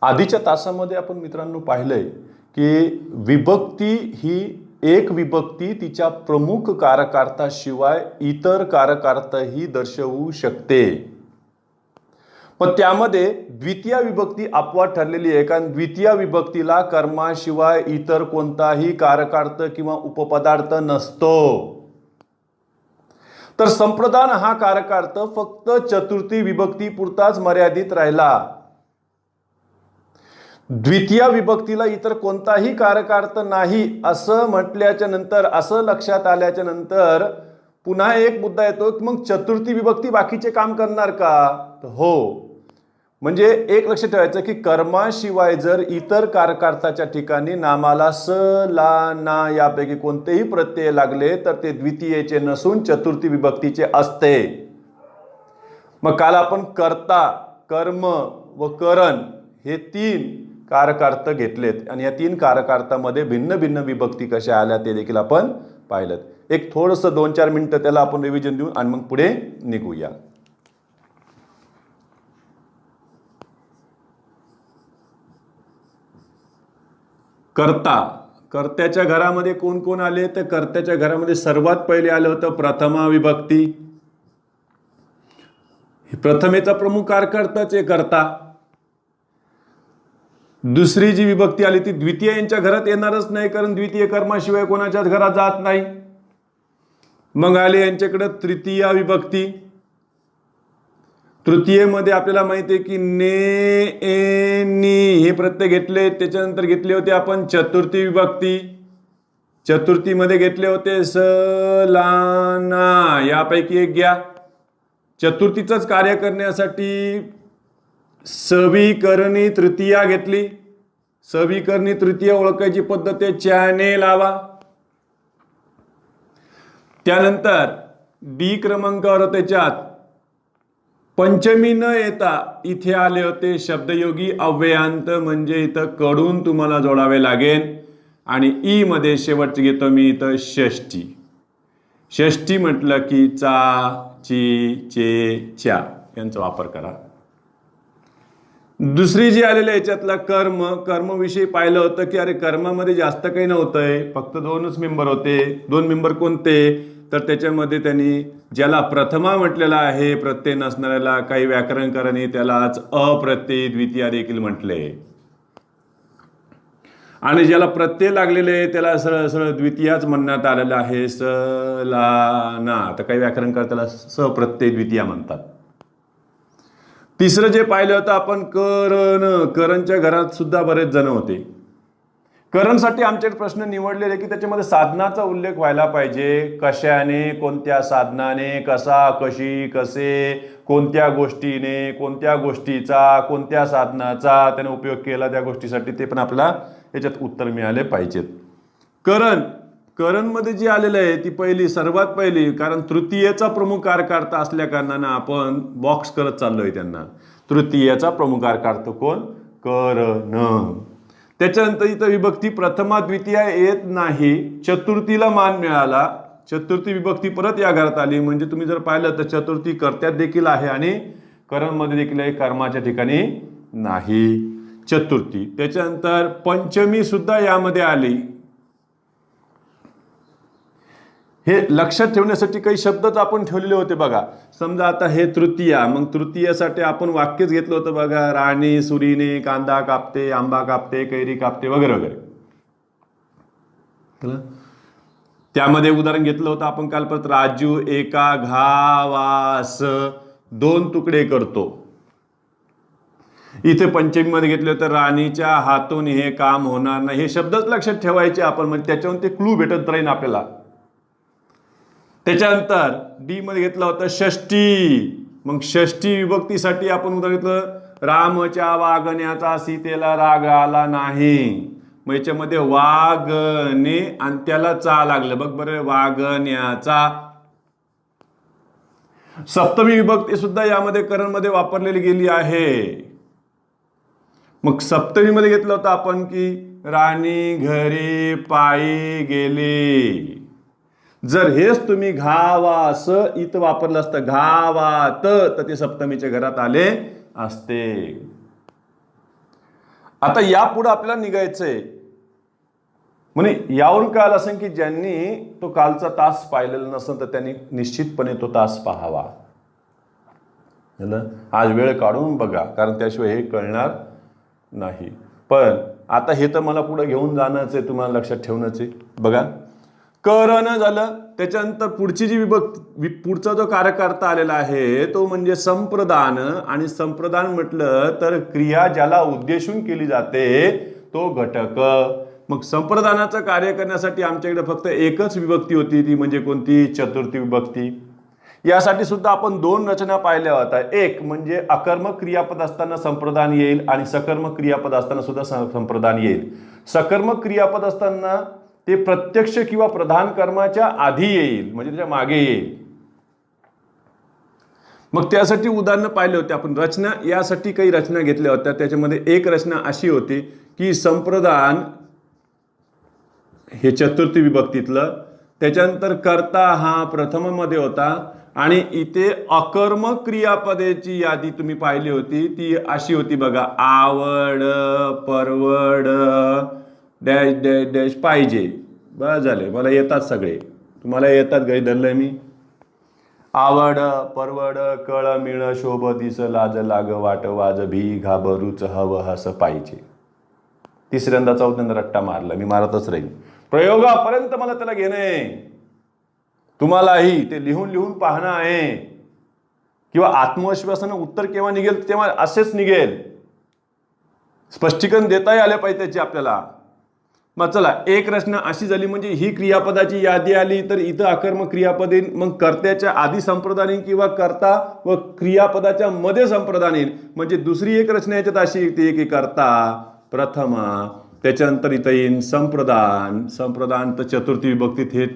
आधीच्या तासामध्ये आपण मित्रांनो पाहिलंय की विभक्ती ही एक विभक्ती तिच्या प्रमुख कारकार्थाशिवाय इतर कारकार्थही दर्शवू शकते. पण त्यामध्ये द्वितीय विभक्ती अपवाद ठरलेली आहे, कारण द्वितीय विभक्तीला कर्माशिवाय इतर कोणताही कारकार्थ किंवा उपपदार्थ नसतो. तर संप्रदान हा कारकार्थ फक्त चतुर्थी विभक्ती पुरताच मर्यादित राहिला. द्वितीय विभक्तीला इतर कोणताही कारकार्थ नाही असं म्हटल्याच्या नंतर, असं लक्षात आल्याच्या नंतर पुन्हा एक मुद्दा येतो की मग चतुर्थी विभक्ती बाकीचे काम करणार का? हो. म्हणजे एक लक्षात ठेवायचं की कर्माशिवाय जर इतर कारकार्थाच्या ठिकाणी नामाला स, ला, ना यापैकी कोणतेही प्रत्यय लागले तर ते द्वितीयेचे नसून चतुर्थी विभक्तीचे असते. मग काल आपण कर्ता, कर्म व करण हे 3 कारकार्थ घेतलेत आणि या 3 कारकार्थामध्ये भिन्न भिन्न विभक्ती कशा आल्या ते देखील आपण पाहिलं. एक थोडंसं 2-4 मिनिटं त्याला आपण रिव्हिजन देऊन आणि मग पुढे निघूया. कर्ता, कर्त्याच्या घरामध्ये कोण कोण आले? तर कर्त्याच्या घरामध्ये सर्वात पहिले आलं होतं प्रथमा विभक्ती. प्रथमेचा प्रमुख कारकार्थच आहे कर्ता. दुसरी जी विभक्ती आली ती द्वितीय यांच्या घरात येणारच नाही, कारण द्वितीय कर्माशिवाय कोणाच्याच घरात जात नाही. मग आले यांच्याकडे तृतीय विभक्ती. तृतीयेमध्ये आपल्याला माहिती आहे की ने, ए, नी हे प्रत्यय घेतले. त्याच्यानंतर घेतले होते आपण चतुर्थी विभक्ती. चतुर्थीमध्ये घेतले होते स, ला, ना यापैकी एक घ्या. चतुर्थीचंच कार्य करण्यासाठी सविकरणी तृतीया घेतली. सविकरणी तृतीया ओळखायची पद्धत आहे च्याने लावा. त्यानंतर डी क्रमांकावर त्याच्यात पंचमी न येता इथे आले होते शब्दयोगी अव्ययांत, म्हणजे इथं कडून तुम्हाला जोडावे लागेल. आणि ई मध्ये शेवटची घेतो मी इथं षष्ठी. षष्ठी म्हटलं की चा, ची, चे, च्या यांचा वापर करा. दुसरी जी आलेल्या याच्यातला कर्म, कर्मविषयी पाहिलं होतं की अरे कर्मामध्ये जास्त काही नव्हतंय, फक्त 2च मेंबर होते. 2 मेंबर कोणते? तर त्याच्यामध्ये त्यांनी ज्याला प्रथमा म्हटलेला आहे प्रत्यय नसणाऱ्याला, काही व्याकरणकारांनी त्यालाच अप्रत्ययी द्वितीय देखील म्हटले. आणि ज्याला प्रत्यय लागलेले आहे त्याला सरळ सरळ द्वितीयाच म्हणण्यात आलेला आहे, स, ला, ना. तर काही व्याकरणकार त्याला सप्रत्यय द्वितीया म्हणतात. तिसरं जे पाहिलं होतं आपण करण. करणच्या घरात सुद्धा बरेच जण होते. करणसाठी आमच्याकडे प्रश्न निवडलेले की त्याच्यामध्ये साधनाचा उल्लेख व्हायला पाहिजे. कशाने, कोणत्या साधनाने, कसा, कशी, कसे, कोणत्या गोष्टीने, कोणत्या गोष्टीचा, कोणत्या साधनाचा त्याने उपयोग केला त्या गोष्टीसाठी, ते पण आपल्याला याच्यात उत्तर मिळाले पाहिजेत. करण, करणमध्ये जी आलेलं आहे ती पहिली, सर्वात पहिली, कारण तृतीयेचा प्रमुख कारकार्थ असल्या कारणानं आपण बॉक्स करत चाललोय त्यांना. तृतीयेचा प्रमुख कारकार्थ कोण? करण. त्याच्यानंतर इथं विभक्ती प्रथमा द्वितीय येत नाही. चतुर्थीला मान मिळाला. चतुर्थी विभक्ती परत या घरात आली. म्हणजे तुम्ही जर पाहिलं तर चतुर्थी कर्त्यात देखील आहे आणि करणमध्ये देखील आहे, कर्माच्या ठिकाणी नाही. चतुर्थी. त्याच्यानंतर पंचमी सुद्धा यामध्ये आली. हे लक्षात ठेवण्यासाठी काही शब्दच आपण ठेवलेले होते बघा. समजा आता हे तृतीया, मग तृतीयासाठी आपण वाक्यच घेतलं होतं बघा, राणी सुरीने कांदा कापते, आंबा कापते, कैरी कापते वगैरे वगैरे. त्यामध्ये उदाहरण घेतलं होतं आपण काल, परत राजू एका घावास 2 तुकडे करतो. इथे पंचमीमध्ये घेतले होते राणीच्या हातून हे काम होणार नाही. हे शब्दच लक्षात ठेवायचे आपण, म्हणजे त्याच्यावरून ते क्लू भेटत राहील आपल्याला. त्याच्यानंतर डी मध्ये घेतलं होतं षष्ठी. मग षष्ठी विभक्तीसाठी आपण उदाहरण घेतलं, रामच्या वागण्याचा सीतेला राग आला नाही. मग याच्यामध्ये वागणे आणि त्याला चा लागलं बघ बरं, वागण्याचा. सप्तमी विभक्ती सुद्धा यामध्ये करणमध्ये वापरलेली गेली आहे. मग सप्तमी मध्ये घेतलं होतं आपण की राणी घरी पायी गेली. जर हेच तुम्ही घावास इथं वापरलं असतं घावात, तर ते सप्तमीच्या घरात आले असते. आता यापुढे आपल्याला निघायचंय. म्हणजे यावरून कळालं असेल की ज्यांनी तो कालचा तास पाहिलेला नसेल तर त्यांनी निश्चितपणे तो तास पाहावा. आज वेळ काढून बघा, कारण त्याशिवाय हे कळणार नाही. पण आता हे तर मला पुढे घेऊन जाणंच आहे, तुम्हाला लक्षात ठेवणंच आहे. बघा, करणं झालं, त्याच्यानंतर पुढची जी पुढचा जो कार्यकर्ता आलेला आहे तो म्हणजे संप्रदान. आणि संप्रदान म्हटलं तर क्रिया ज्याला उद्देशून केली जाते तो घटक. मग संप्रदानाचं कार्य करण्यासाठी आमच्याकडे फक्त एकच विभक्ती होती, ती म्हणजे कोणती? चतुर्थी विभक्ती. यासाठी सुद्धा आपण 2 रचना पाहिल्या होत्या. एक म्हणजे अकर्मक क्रियापद असताना संप्रदान येईल आणि सकर्मक क्रियापद असताना सुद्धा संप्रदान येईल. सकर्मक क्रियापद असताना ते प्रत्यक्ष किंवा प्रधान कर्माच्या आधी येईल, म्हणजे त्याच्या मागे येईल. मग त्यासाठी उदाहरणं पाहिले होते आपण. रचना यासाठी काही रचना घेतल्या होत्या. त्याच्यामध्ये एक रचना अशी होती की संप्रदान हे चतुर्थी विभक्तीतलं, त्याच्यानंतर कर्ता हा प्रथममध्ये होता आणि इथे अकर्मक क्रियापदेची यादी तुम्ही पाहिली होती. ती अशी होती बघा, आवड, परवड, डॅश डॅश डॅश पाहिजे. बस झाले, मला येतात सगळे, तुम्हाला येतात, काही धरलंय मी. आवड, परवड, कळ, मिळ, शोभ, दिस, लाज, लाग, वाट, वाज, भी, घाबरूच, हवं, हस, पाहिजे. तिसऱ्यांदा चौथ्यांदा रट्टा मारला, मी मारतच राहील. प्रयोगापर्यंत मला त्याला घेणं आहे. तुम्हालाही ते लिहून लिहून पाहणं आहे. किंवा आत्मविश्वासानं उत्तर केव्हा निघेल तेव्हा असेच निघेल. स्पष्टीकरण देताही आले पाहिजे त्याची आपल्याला. मग चला, एक रचना अशी झाली म्हणजे ही क्रियापदाची यादी आली तर इथं अकर्मक क्रियापद येईल. मग कर्त्याच्या आधी संप्रदान येईल किंवा कर्ता व क्रियापदाच्या मध्ये संप्रदान येईल. म्हणजे दुसरी एक रचना याच्यात अशी येते की कर्ता प्रथमा, त्याच्यानंतर इथं येईल संप्रदान. संप्रदान तर चतुर्थी विभक्तीत हे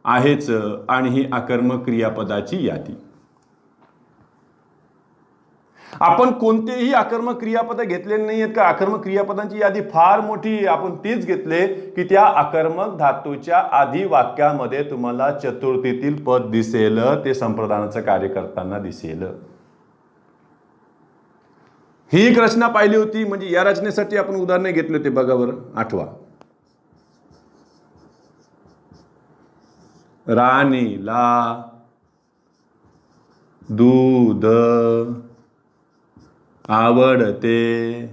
आहेच आणि ही अकर्मक क्रियापदाची यादी. आपण कोणतेही अकर्मक क्रियापद घेतलेले नाही आहेत का? अकर्मक क्रियापदांची यादी फार मोठी. आपण तीच घेतले की त्या अकर्मक धातूच्या आधी वाक्यामध्ये तुम्हाला चतुर्थीतील पद दिसेल, ते संप्रदानाचं कार्य करताना दिसेल. ही एक रचना पाहिली होती. म्हणजे या रचनेसाठी आपण उदाहरणे घेतले होते. बघा बरं, आठवा. राणीला दूध आवडते.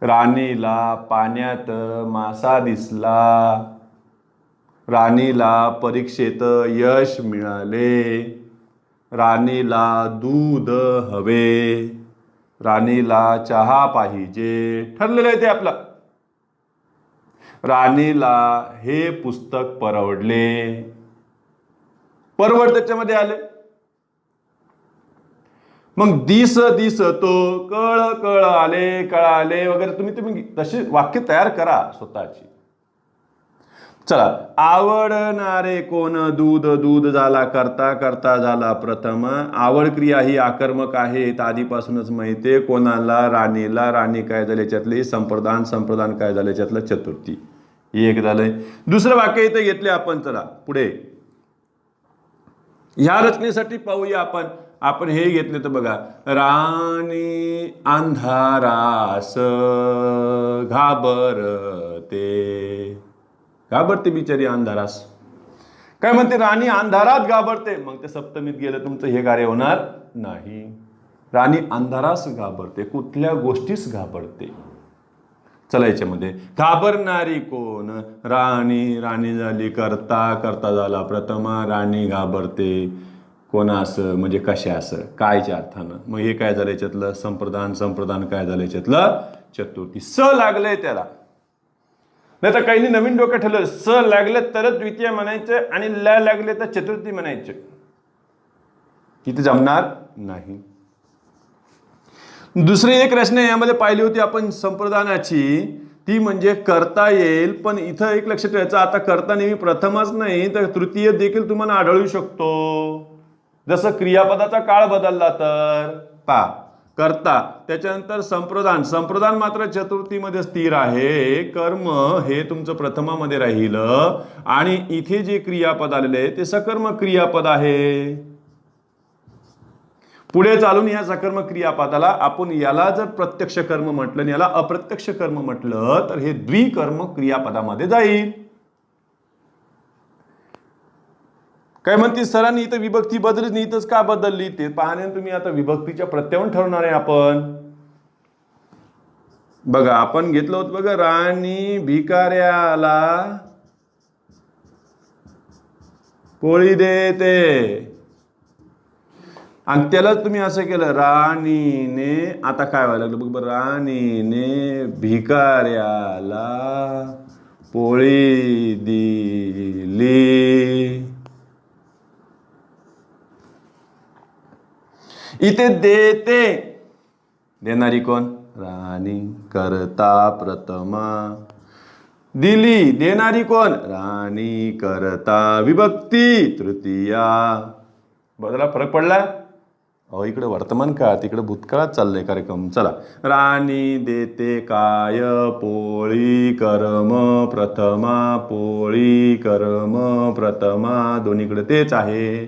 राणीला पाण्यात मासा दिसला. राणीला परीक्षेत यश मिळाले. राणीला दूध हवे. राणीला चहा पाहिजे. ठरलेलं आहे ते आपलं. राणीला हे पुस्तक परवडले. परवड त्याच्यामध्ये आले. मग दिस दिसतो, कळ कळ आले, कळाले वगैरे तुम्ही तशी वाक्य तयार करा स्वतःची. चला, आवडणारे कोण? दूध. दूध झाला कर्ता, कर्ता झाला प्रथम. आवड क्रिया ही आकर्मक आहे, आधीपासूनच माहितीये. कोणाला? राणीला. राणी काय झाले याच्यातले? संप्रदान. संप्रदान काय झाले याच्यातलं? चतुर्थी. एक झालंय. दुसरं वाक्य इथे घेतले आपण. चला पुढे ह्या रचनेसाठी पाहूया आपण हे घेतले तर बघा, राणी अंधारास घाबरते. घाबरते बिचारी अंधारास. काय म्हणते? राणी अंधारात घाबरते. मग ते सप्तमीत गेलं तुमचं हे कार्य होणार नाही. राणी अंधारास घाबरते, कुठल्या गोष्टीस घाबरते. चला याच्यामध्ये घाबरणारी कोण? राणी. राणी झाली कर्ता, कर्ता झाला प्रथमा. राणी घाबरते कोणास? म्हणजे कशास, कायच्या अर्थानं. मग हे काय झालं याच्यातलं? संप्रदान. संप्रदान काय झालं याच्यातलं? चतुर्थी. स लागलंय त्याला. नाही तर काही नवीन डोक्यात ठेवलं, स लागले तरच द्वितीय म्हणायचे आणि ल लागले तर चतुर्थी म्हणायचे. तिथे जमणार नाही. दुसरी एक रचना यामध्ये पाहिली होती आपण संप्रदानाची, ती म्हणजे करता येईल. पण इथं एक लक्षात ठेवायचं, आता करता नेहमी प्रथमच नाही तर तृतीय देखील तुम्हाला आढळू शकतो. जसं क्रियापदाचा काळ बदलला तर पा करता, त्याच्यानंतर संप्रदान. संप्रदान मात्र चतुर्थीमध्ये स्थिर आहे. कर्म हे तुमचं प्रथमामध्ये राहील आणि इथे जे क्रियापद आलेले आहे ते सकर्मक क्रियापद आहे. पुढे चालून या सकर्मक क्रियापदाला आपण याला जर प्रत्यक्ष कर्म म्हटलं आणि याला अप्रत्यक्ष कर्म म्हटलं तर हे द्विकर्म क्रियापदामध्ये जाईल. काय म्हणते सरांनी इथं विभक्ती बदलली, इथंच का बदलली ते पाहणे तुम्ही. आता विभक्तीच्या प्रत्यावून ठरवणार आहे आपण. बघा आपण घेतलं होतं बघा, राणी भिकाऱ्याला पोळी देते आणि त्यालाच तुम्ही असं केलं राणीने. आता काय व्हायला लागलं बघ, राणीने भिकाऱ्याला पोळी दिली. इथे देते देणारी कोण? राणी. करता प्रथमा. दिली देणारी कोण? राणी. करता विभक्ती तृतीया. बदला फरक पडला. अहो इकडे वर्तमान काळात इकडे भूतकाळात चाललंय कार्यक्रम. चला, राणी देते काय? पोळी. कर्म प्रथमा. पोळी कर्म प्रथमा. दोन्हीकडे तेच आहे.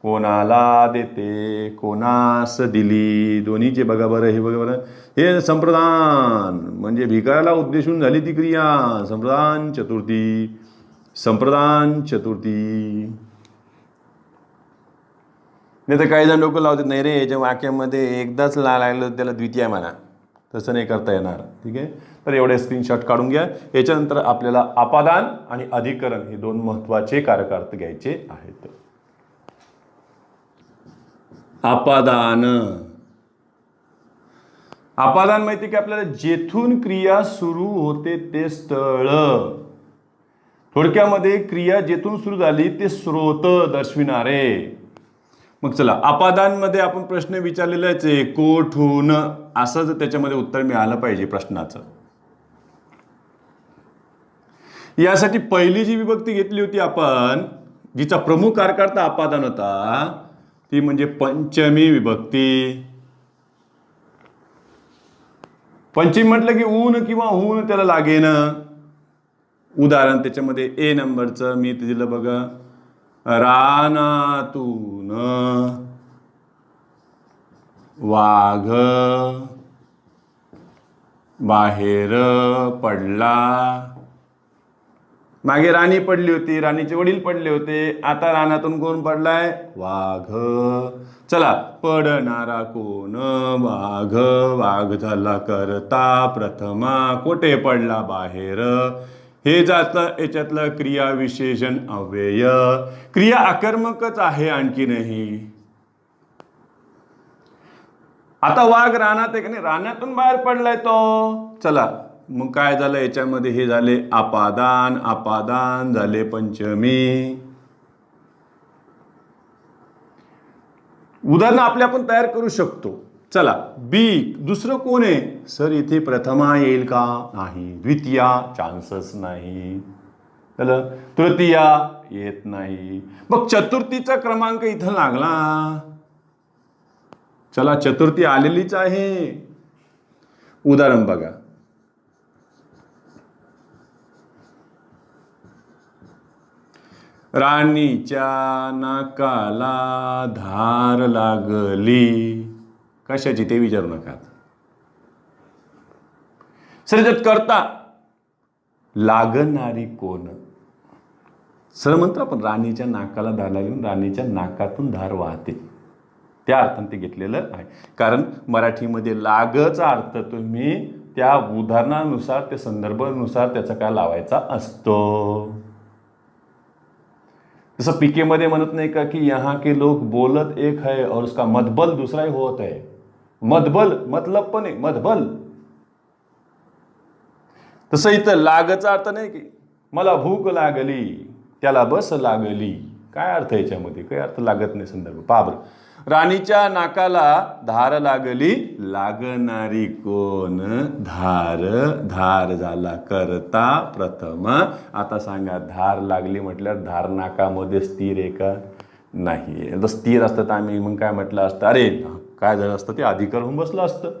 कोणाला देते, कोणास दिली. दोन्हीचे बघा बरं. हे बघा बरं, हे संप्रदान म्हणजे भिकाऱ्याला उद्देशून झाली ती क्रिया. संप्रदान चतुर्थी. संप्रदान चतुर्थी. नाही तर काही जण डोकं लावतात, नाही रे याच्या वाक्यामध्ये एकदाच लागलं त्याला द्वितीय म्हणा. तसं नाही करता येणार. ठीक आहे, तर एवढे स्क्रीनशॉट काढून घ्या. याच्यानंतर आपल्याला अपादान आणि अधिकरण हे दोन महत्वाचे कारकार्थ घ्यायचे आहेत. अपादान. अपादान माहिती की आपल्याला जेथून क्रिया सुरू होते ते स्थळ. थोडक्यामध्ये क्रिया जेथून सुरू झाली ते स्रोत दर्शविणारे. मग चला, अपादानमध्ये आपण प्रश्न विचारलेलाच आहे, कोठून, असं जर त्याच्यामध्ये उत्तर मिळालं पाहिजे प्रश्नाचं. यासाठी पहिली जी विभक्ती घेतली होती आपण, जिचा प्रमुख कारकार्थ अपादान होता, ती म्हणजे पंचमी विभक्ती. पंचमी म्हटलं की ऊन किंवा हून त्याला लागेन. उदाहरण त्याच्यामध्ये ए नंबरचं मी दिलं बघा, रानातून वाघ बाहेर पडला. मागे राणी पडली होती, राणीचे वडील पडले होते, आता रानातून कोण पडलाय? वाघ. चला, पडणारा कोण? वाघ. वाघ झाला करता प्रथमा. कोठे पडला? बाहेर. हे जातं याच्यातलं क्रिया विशेषण अव्यय. क्रिया आकर्मकच आहे आणखी नाही. आता वाघ रानात आहे की नाही, रानातून बाहेर पडलाय तो. चला, मग काय झालं याच्यामध्ये? हे झाले अपादान. अपादान झाले पंचमी. उदाहरण आपले आपण तयार करू शकतो. चला, बी दुसरं कोण आहे? सर इथे प्रथमा येईल का? नाही. द्वितीया चान्सच नाही. चलं, तृतीया येत नाही. मग चतुर्थीचा क्रमांक इथं लागला. चला, चतुर्थी आलेलीच आहे. उदाहरण बघा, राणीच्या नाकाला धार लागली. कशाची ते विचारू नका. सर करता लागणारी कोण? सर म्हणतो आपण राणीच्या नाकाला धार लागली, राणीच्या नाकातून धार वाहते. त्या अर्थाने ते घेतलेलं आहे. कारण मराठीमध्ये लागचा अर्थ तुम्ही त्या उदाहरणानुसार, त्या संदर्भानुसार त्याचा काय लावायचा असतो. जसं पीके मध्ये म्हणत नाही का की यहाँ के लोग बोलत एक है और उसका मतबल दूसरा ही होत है. मतबल मतलब पण आहे, मतबल. तसं इथं लागचा अर्थ नाही की मला भूक लागली, त्याला बस लागली. काय अर्थ याच्यामध्ये? काय अर्थ लागत नाही संदर्भ. पाबर, राणीच्या नाकाला धार लागली. लागणारी कोण? धार. धार झाला करता प्रथमा. आता सांगा, धार लागली म्हटल्यावर धार नाकामध्ये स्थिर आहे का? नाही. तर स्थिर असतं तर आम्ही मग काय म्हटलं असतं? अरे काय झालं असतं? ते अधिकार होऊन बसलं असतं.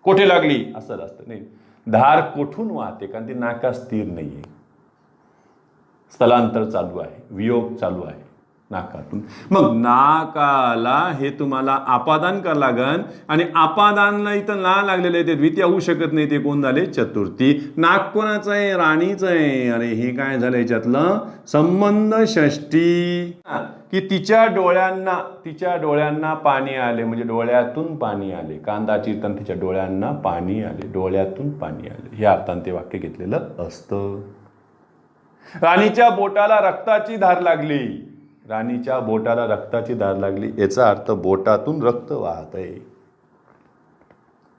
कोठे लागली असं असतं. नाही, धार कोठून वाहते? कारण ती नाका स्थिर नाहीये. स्थलांतर चालू आहे, वियोग चालू आहे. नाकातून. मग नाकाला हे तुम्हाला आपादान करावं लागन आणि आपादानला इथं ला लागलेले ते द्वितीय होऊ शकत नाही. ते कोण झाले? चतुर्थी. नाक कोणाचं आहे? राणीचं आहे. अरे हे काय झालं याच्यातलं? संबंध षष्टी. की तिच्या डोळ्यांना पाणी आले, म्हणजे डोळ्यातून पाणी आले. कांदा चिरताना तिच्या डोळ्यांना पाणी आले, डोळ्यातून पाणी आले, हे अर्थाने ते वाक्य घेतलेलं असतं. राणीच्या बोटाला रक्ताची धार लागली, राणीच्या बोटाला रक्ताची धार लागली, याचा अर्थ बोटातून रक्त वाहत आहे.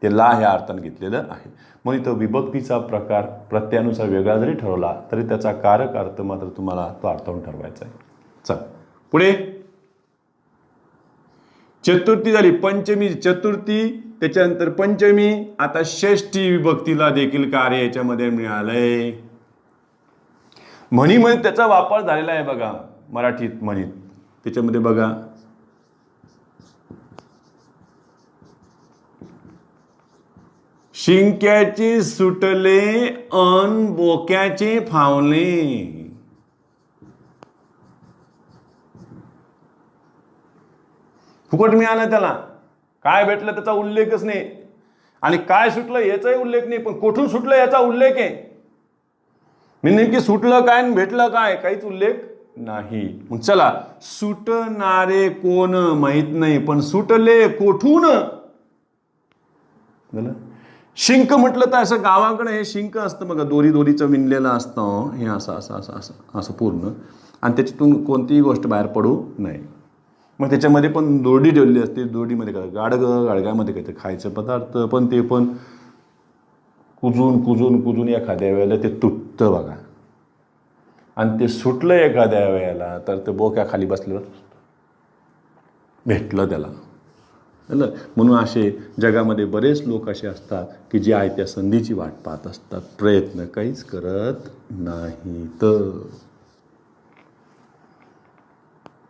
ते ला ह्या अर्थाने घेतलेलं आहे. मग इथं विभक्तीचा प्रकार प्रत्ययानुसार वेगळा जरी ठरवला तरी त्याचा कारक अर्थ मात्र तुम्हाला तो अर्थावून ठरवायचा आहे. चल पुढे. चतुर्थी झाली, पंचमी, चतुर्थी, त्याच्यानंतर पंचमी. आता षष्ठी विभक्तीला देखील कार्य याच्यामध्ये मिळालंय. म्हणीमध्ये त्याचा वापर झालेला आहे बघा, मराठीत म्हणीत. त्याच्यामध्ये बघा, शिंक्याचे सुटले अन बोक्याचे फावले. फुकट मिळालं त्याला, काय भेटलं त्याचा उल्लेखच नाही. आणि काय सुटलं याचाही उल्लेख नाही, पण कुठून सुटलं याचा उल्लेख आहे. मी नेमकी सुटलं काय आणि भेटलं काय काहीच उल्लेख नाही. मग चला, सुटणारे कोण माहित नाही, पण सुटले कोठून. शिंक म्हटलं तर असं गावाकडे हे शिंक असतं बघा, दोरीचं विणलेलं असतं हे, असं असं असं असं असं पूर्ण, आणि त्याच्यातून कोणतीही गोष्ट बाहेर पडू नये. मग त्याच्यामध्ये पण दोरडी ठेवलेली असते. दोरडीमध्ये काय गाडग्यामध्ये काहीतरी खायचं पदार्थ, पण ते पण कुजून एखाद्या वेळेला ते तुटतं बघा. आणि ते सुटलं एखाद्या वेळेला तर ते बोक्याखाली बसलं भेटलं त्याला. म्हणून असे जगामध्ये बरेच लोक असे असतात की जे आहे त्या संधीची वाट पाहत असतात, प्रयत्न काहीच करत नाहीत.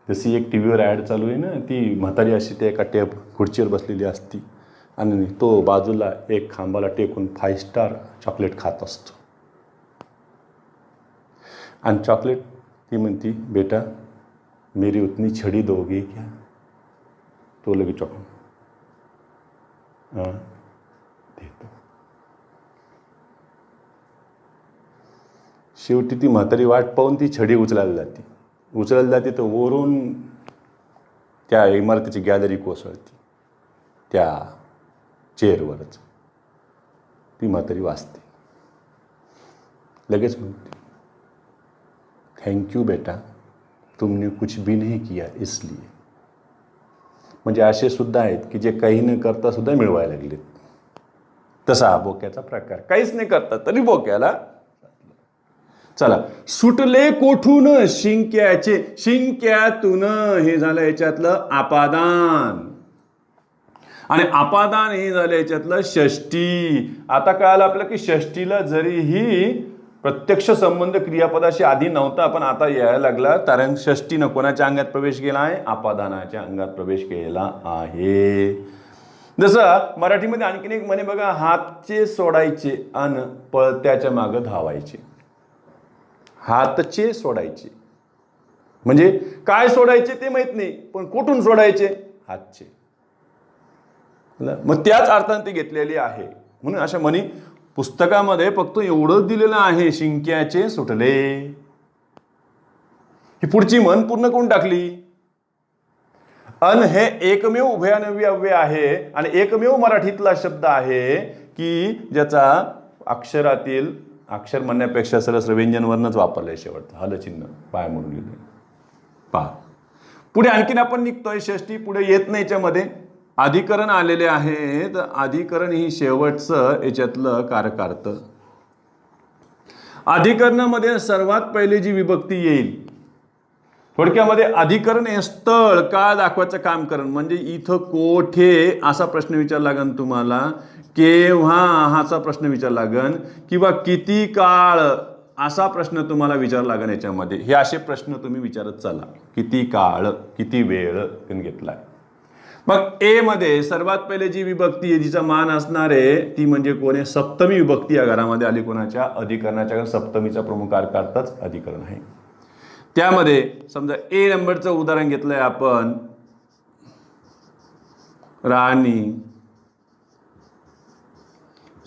जशी एक टीव्हीवर ॲड चालू आहे ना, ती म्हातारी अशी त्या एका खुर्चीवर बसलेली असती आणि तो बाजूला एक खांबाला टेकून 5 स्टार चॉकलेट खात असतो. आणि चॉकलेट ती म्हणती, बेटा मेरी उतनी छडी दोगे क्या. तो लगे चॉकलेट देतो. शेवटी ती म्हातारी वाट पाहून ती छडी उचलायला जाते तर वरून त्या इमारतीची गॅलरी कोसळती त्या चेअरवरच. ती म्हातारी वाचते, लगेच म्हणते, थँक्यू बेटा, तुमने कुछ भी नहीं किया इसलिए. म्हणजे असे सुद्धा आहेत की जे काही न करता सुद्धा मिळवायला लागलेत. तसा हा बोक्याचा प्रकार, काहीच नाही करता तरी बोक्याला. चला, सुटले कोठून, शिंक्याचे, शिंक्यातून, हे झालं याच्यातलं आपादान. आणि आपादान हे झालं याच्यातलं षष्टी. आता कळालं आपल्याला की षष्टीला जरीही प्रत्यक्ष संबंध क्रियापदाशी आधी नव्हता, पण आता यायला लागला, कारण षष्टीनं कोणाच्या अंगात प्रवेश केला आहे? आपादानाच्या अंगात प्रवेश केला आहे. जसं मराठीमध्ये आणखीन एक म्हणे बघा, हातचे सोडायचे अन पळत्याच्या मागं धावायचे. हातचे सोडायचे म्हणजे काय सोडायचे ते माहित नाही, पण कुठून सोडायचे? हातचे. मग त्याच अर्थाने ती घेतलेली आहे. म्हणून अशा म्हणी पुस्तकामध्ये फक्त एवढंच दिलेलं आहे, शिंक्याचे सुटले. ही पुढची म्हण पूर्ण करून टाकली. अन हे एकमेव उभयान्वयी अव्यय आहे आणि एकमेव मराठीतला शब्द आहे की ज्याचा अक्षरातील, अक्षर म्हणण्यापेक्षा सरस व्यंजनवर्णच वापरलंय शेवटचं, हलचिन्ह पाय म्हणून लिहिलंय. पहा पुढे आणखीन आपण निघतोय. षष्टी पुढे येत नाही, याच्यामध्ये अधिकरण आलेले आहे. तर अधिकरण ही शेवटचं याच्यातलं कारकार्थ. अधिकरणामध्ये सर्वात पहिले जी विभक्ती येईल, थोडक्यामध्ये अधिकरण हे स्थळ काळ दाखवायचं काम करण. म्हणजे इथं कोठे असा प्रश्न विचारला लागेल तुम्हाला, केव्हा हाचा प्रश्न विचारला लागेल, किंवा किती काळ असा प्रश्न तुम्हाला विचारला लागेल याच्यामध्ये. हे असे प्रश्न तुम्ही विचारत चला. किती काळ, किती वेळ घेतलाय. मग ए मध्ये सर्वात पहिले जी विभक्ती आहे जिचा मान असणार आहे ती म्हणजे कोण आहे? सप्तमी विभक्ती या घरामध्ये आली. कोणाच्या? अधिकरणाच्या. सप्तमीचा प्रमुख कारकार्थच अधिकरण आहे. त्यामध्ये समजा ए नंबरचं उदाहरण घेतलंय आपण, राणी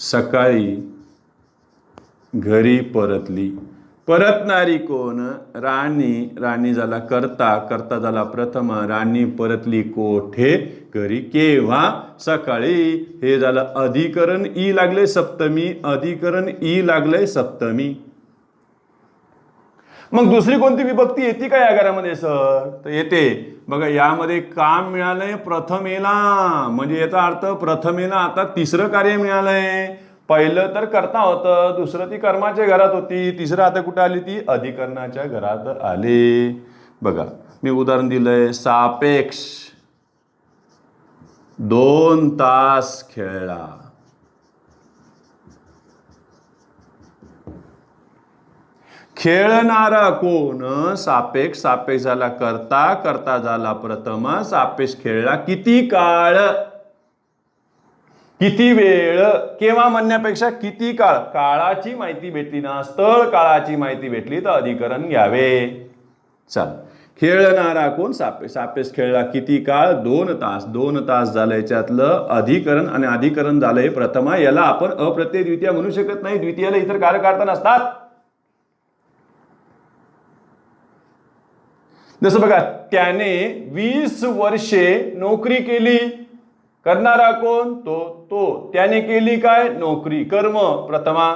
सकाळी घरी परतली. परतणारी कोण? राणी. राणी झाला कर्ता, कर्ता झाला प्रथमा. राणी परतली कोठे? घरी. केव्हा? सकाळी. हे झालं अधिकरण ई लागले सप्तमी, अधिकरण ई लागले सप्तमी. मग दुसरी कोणती विभक्ती येते का या घरामध्ये सर? तर येते बघा. यामध्ये काम मिळालंय प्रथमेला, म्हणजे याचा अर्थ प्रथमेला आता तिसरं कार्य मिळालंय. पहिलं तर कर्ता होतं, दुसरं ती कर्माच्या घरात होती, तिसरं आता कुठं आली? ती अधिकरणाच्या घरात आली. बघा मी उदाहरण दिलंय, सापेक्ष 2 तास खेळला. खेळणारा कोण? सापेक्ष. सापेक्ष झाला कर्ता, कर्ता झाला प्रथमा. सापेक्ष खेळला किती काळ? किती वेळ? केव्हा म्हणण्यापेक्षा किती काळ. काळाची माहिती भेटली ना, स्थळ काळाची माहिती भेटली तर अधिकरण घ्यावे. चल, खेळणारा कोण? सापेक्ष. सापेक्ष खेळला किती काळ? 2 तास. 2 तास झालं याच्यातलं अधिकरण, आणि अधिकरण झालंय प्रथमा. याला आपण अप्रत्यय द्वितीय म्हणू शकत नाही, द्वितीयाला इतर कार्यकर्ता नसतात. जसं बघा, त्याने 20 वर्षे नोकरी केली. करणारा कोण? तो. त्याने केली काय? नोकरी. कर्म प्रथमा.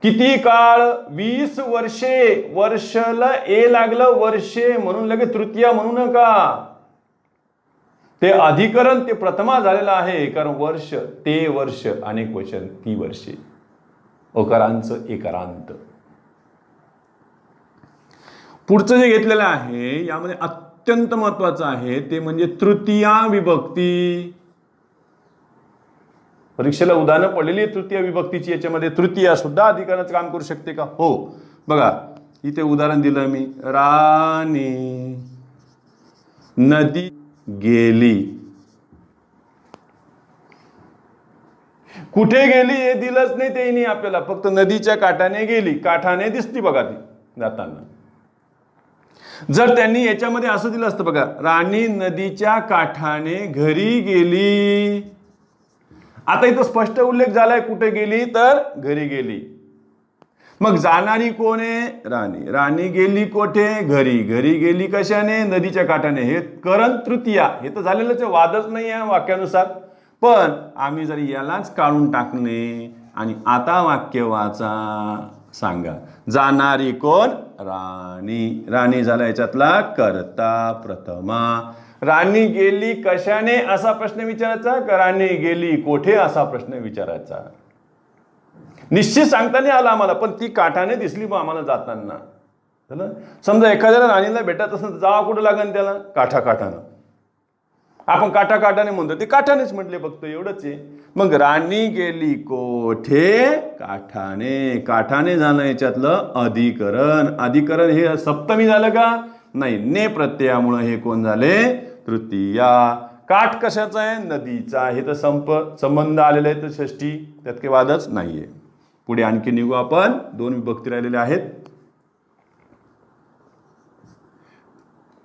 किती काळ? 20 वर्षे. वर्षला ए लागलं, वर्षे म्हणून लगेच तृतीया म्हणू नका. ते अधिकरण ते प्रथमा झालेलं आहे, कारण वर्ष, ते वर्ष, अनेक वचन, ती वर्षे. अकारांचं एकारांत. पुढचं जे घेतलेलं आहे यामध्ये अत्यंत महत्वाचं आहे ते म्हणजे तृतीया विभक्ती. परीक्षेला उदाहरणं पडलेली आहे तृतीय विभक्तीची. याच्यामध्ये तृतीया सुद्धा अधिकरणाचं काम करू शकते का? हो. बघा इथे उदाहरण दिलं मी, राणी नदी गेली. कुठे गेली हे दिलंच नाही त्यांनी आपल्याला, फक्त नदीच्या काठाने गेली. काठाने दिसती बघा ती जाताना. जर त्यांनी याच्यामध्ये असं दिलं असतं बघा, राणी नदीच्या काठाने घरी गेली. आता इथं स्पष्ट उल्लेख झालाय कुठे गेली, तर घरी गेली. मग जाणारी कोण आहे? राणी. राणी गेली कोठे? घरी. घरी गेली कशाने? नदीच्या काठाने. हे करण तृतीया, हे तर झालेलंच आहे, वादच नाही आहे वाक्यानुसार. पण आम्ही जर यालाच काढून टाकणे आणि आता वाक्य वाचा, सांगा. जाणारी कोण? राणी. राणी झाला याच्यातला कर्ता प्रथमा. राणी गेली कशाने असा प्रश्न विचारायचा का राणी गेली कोठे असा प्रश्न विचारायचा? निश्चित सांगता नाही आला आम्हाला, पण ती काठाने दिसली मग आम्हाला जाताना. समजा एखाद्याला राणीला भेटत असेल तर जावा कुठं लागेल त्याला? काठाकाठानं. आपण काठाकाठाने म्हणतो, ते काठानेच म्हटले, फक्त एवढंच आहे. मग राणी गेली कोठे? काठाने. काठाने झालं याच्यातलं अधिकरण. अधिकरण हे सप्तमी झालं का? नाही, ने प्रत्ययामुळे हे कोण झाले? तृतीया. काठ कशाचा आहे? नदीचा. हे तर संबंध आलेले आहेत, षष्टी, त्यात काही वादच नाहीये. पुढे आणखी निघू आपण. 2 विभक्ती राहिलेल्या आहेत.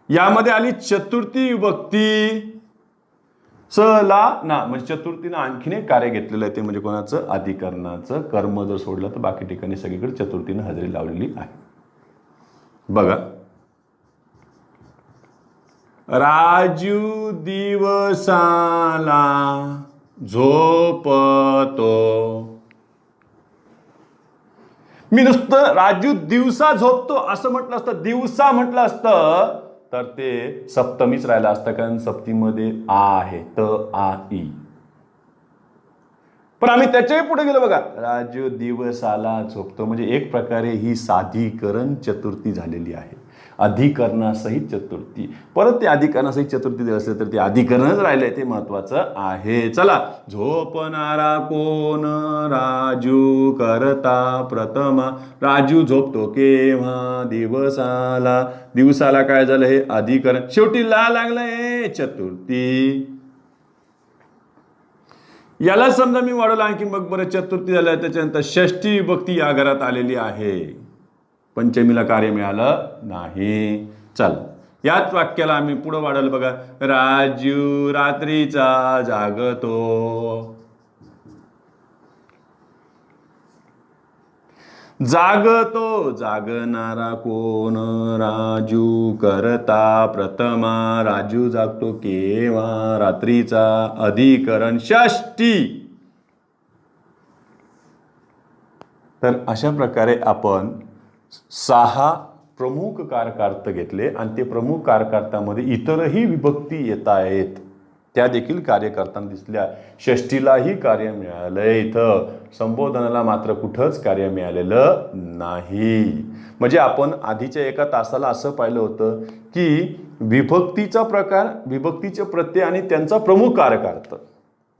यामध्ये आली चतुर्थी विभक्ती. स ला ना, म्हणजे चतुर्थीनं आणखीन एक कार्य घेतलेलं आहे, ते म्हणजे कोणाचं? अधिकरणाचं. कर्म जर सोडलं तर बाकी ठिकाणी सगळीकडे चतुर्थीनं हजेरी लावलेली आहे. बघा, राजू दिवसाला झोपतो. मी नुसतं राजू दिवसा झोपतो असं म्हटलं असतं, दिवसा म्हटलं असतं तर ते सप्तमीच राहिलं असतं, कारण सप्तीमध्ये आ आहे, त आ ई. पण आम्ही त्याच्याही पुढे गेलो बघा, राजू दिवसाला झोपतो, म्हणजे एक प्रकारे ही साधीकरण चतुर्थी झालेली आहे. अधिकरणासहित चतुर्थी. परत ते अधिकरणासहित चतुर्थी जर असेल तर ते अधिकरणच राहिलंय, ते महत्वाचं आहे. चला, झोपणारा कोण? राजू. करता प्रथमा. राजू झोपतो केव्हा? दिवसाला. दिवसाला काय झालं? हे अधिकरण. शेवटी ला लागलंय चतुर्थी. याला समजा मी वाढवलं आणखी, मग बरं चतुर्थी झालं, त्याच्यानंतर षष्ठी विभक्ती या घरात आलेली आहे. पंचमीला कार्य मिळालं नाही. चल याच वाक्याला आम्ही पुढे वाढवलं बघा. राजू रात्रीचा जागतो. जागतो जागणारा कोण? राजू करता प्रथमा. राजू जागतो केव्हा? रात्रीचा. अधिकरण षष्टी. तर अशा प्रकारे आपण 6 प्रमुख कारकार्थ घेतले आणि ते प्रमुख कारकार्थामध्ये इतरही विभक्ती येत आहेत, त्या देखील कार्य करताना दिसल्या. षष्टीलाही कार्य मिळालंय, इथं संबोधनाला मात्र कुठंच कार्य मिळालेलं नाही. म्हणजे आपण आधीच्या एका तासाला असं पाहिलं होतं की विभक्तीचा प्रकार, विभक्तीचे प्रत्यय आणि त्यांचा प्रमुख कारकार्थ.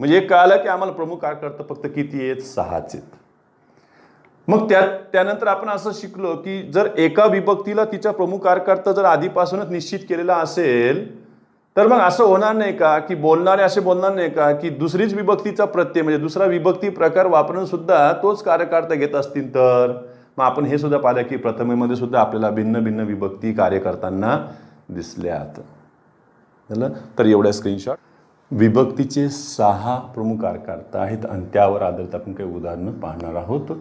म्हणजे एक कळालं की आम्हाला प्रमुख कारकार्थ फक्त किती आहेत? 6 आहेत. मग त्यानंतर आपण असं शिकलो की जर एका विभक्तीला तिचा प्रमुख कारकार्थ जर आधीपासूनच निश्चित केलेला असेल तर मग असं होणार नाही का की बोलणारे असे बोलणार नाही का की दुसरीच विभक्तीचा प्रत्यय म्हणजे दुसरा विभक्ती प्रकार वापरून सुद्धा तोच कारकार्थ घेत असतील? तर मग आपण हे सुद्धा पाहिलं की प्रथमेमध्ये सुद्धा आपल्याला भिन्न भिन्न विभक्ती कार्य करताना दिसल्यात. झालं? तर एवढ्या स्क्रीनशॉट. विभक्तीचे 6 प्रमुख कारकार्थ आहेत आणि त्यावर आधारित आपण काही उदाहरणं पाहणार आहोत.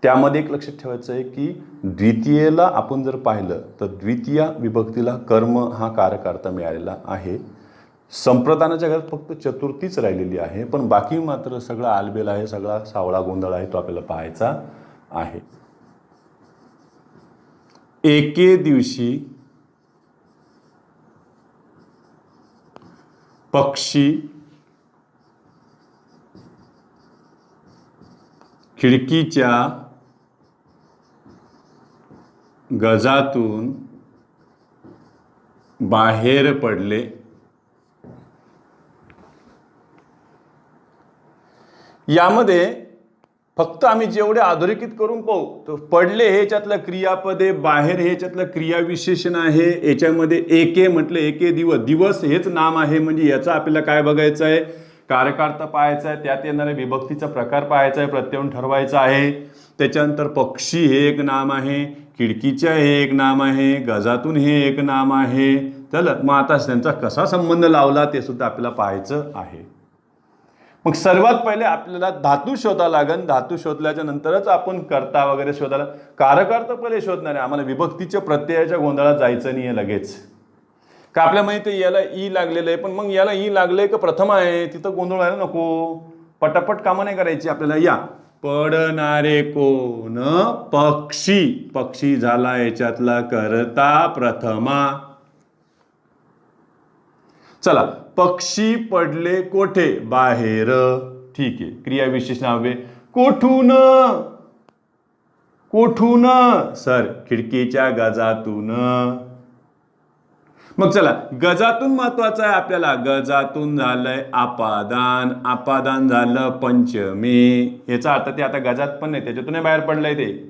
त्यामध्ये एक लक्षात ठेवायचं आहे की द्वितीयेला आपण जर पाहिलं तर द्वितीय विभक्तीला कर्म हा कारकार्थ मिळालेला आहे. संप्रदानाच्या घरात फक्त चतुर्थीच राहिलेली आहे, पण बाकी मात्र सगळा आलबेल आहे, सगळा सावळा गोंधळ आहे, तो आपल्याला पाहायचा आहे. एके दिवशी पक्षी खिडकीच्या गजातून बाहेर पडले. यामध्ये फक्त आम्ही जेवढे अधोरेखित करून पाहू तर पडले हे याच्यातलं क्रियापदे, बाहेर हे याच्यातलं क्रियाविशेषण आहे. याच्यामध्ये एके म्हटलं, एके दिवस, दिवस हेच नाम आहे. म्हणजे याचा आपल्याला काय बघायचं आहे? कारकार्थ पाहायचा आहे, त्यात येणारे विभक्तीचा प्रकार पाहायचा आहे, प्रत्यय ठरवायचा आहे. त्याच्यानंतर पक्षी हे एक नाम आहे, खिडकीच्या हे एक नाम आहे, गजातून हे एक नाम आहे. चला मग आता त्यांचा कसा संबंध लावला ते सुद्धा आपल्याला पाहायचं आहे. मग सर्वात पहिले आपल्याला धातू शोधा लागेल. धातू शोधल्याच्या नंतरच आपण कर्ता वगैरे शोधायला. कारकार्थ पहिले शोधणार आहे, आम्हाला विभक्तीच्या प्रत्ययाच्या गोंधळात जायचं नाही आहे लगेच. का आपल्या माहिती याला ई लागलेलं आहे, पण मग याला ई लागलंय का प्रथम आहे, तिथं गोंधळ व्हायला नको. पटापट कामं नाही करायची आपल्याला. या पडणारे कोण? पक्षी. पक्षी झाला याच्यातला कर्ता प्रथमा. चला, पक्षी पडले कोठे? बाहेर. ठीक आहे, क्रियाविशेषण हवे. कोठून? कोठून? सर खिडकीच्या गजातून. मग चला, गजातून महत्वाचं आहे आपल्याला. गजातून झालंय आपादान, आपादान झालं पंचमी. याचा अर्थ ते आता गजात पण नाही, त्याच्यातून बाहेर पडलंय ते.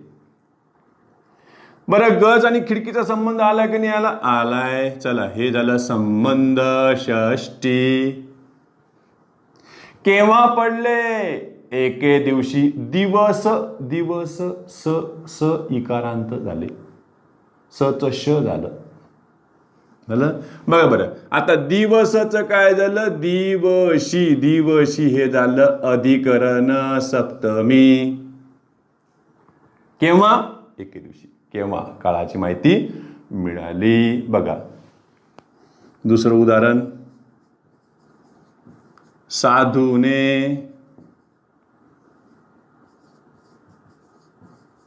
बरं, गज आणि खिडकीचा संबंध आलाय की नाही आला? आलाय. चला, हे झालं संबंध षष्टी. केव्हा पडले? एके दिवशी. दिवस, दिवस स स इकारांत झाले, सच श झालं. झालं बघा. बरं, आता दिवसचं काय झालं? दिवशी. दिवशी हे झालं अधिकरण सप्तमी. केव्हा? एके दिवशी. केव्हा? काळाची माहिती मिळाली. बघा दुसरं उदाहरण. साधूने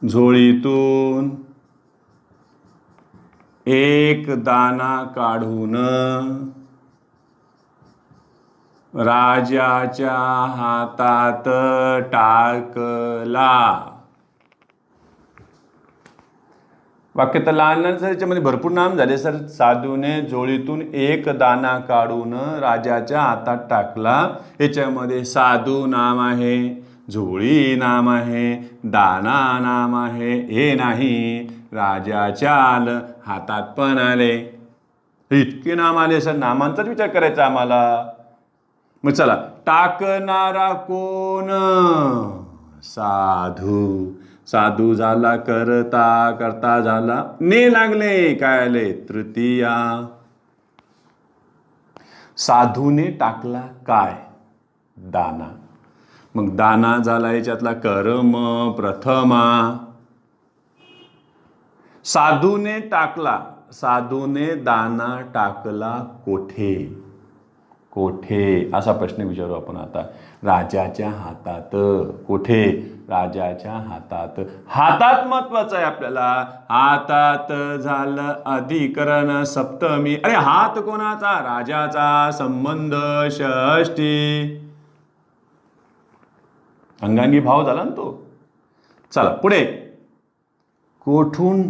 झोळीतून एक दाना काढून राजाच्या हातात टाकला. वाक्य तर लहान लहान सर, याच्यामध्ये भरपूर नाम झाले सर. साधूने झोळीतून एक दाना काढून राजाच्या हातात टाकला. याच्यामध्ये साधू नाम आहे, झोळी नाम आहे, दाना नाम आहे, हे नाही. राजाच्या आलं, हातात पण आले, इतके नाम आले सर. नामांचाच विचार करायचा आम्हाला. मग चला, टाकणारा कोण? साधू. साधू झाला करता, करता झाला ने लागले, काय आले तृतीया. साधूने टाकला काय, दाना. मग दाना झाला याच्यातला कर्म प्रथमा. साधूने टाकला, साधूने दाना टाकला कोठे, कोठे असा प्रश्न विचारू आपण आता. राजाच्या हातात. कोठे, राजाच्या हातात. हातात महत्वाचं आहे आपल्याला. हातात झालं अधिकरण सप्तमी. अरे हात कोणाचा, राजाचा. संबंध षष्टी. अंगांगी भाव झाला ना तो. चला पुढे. कोठून,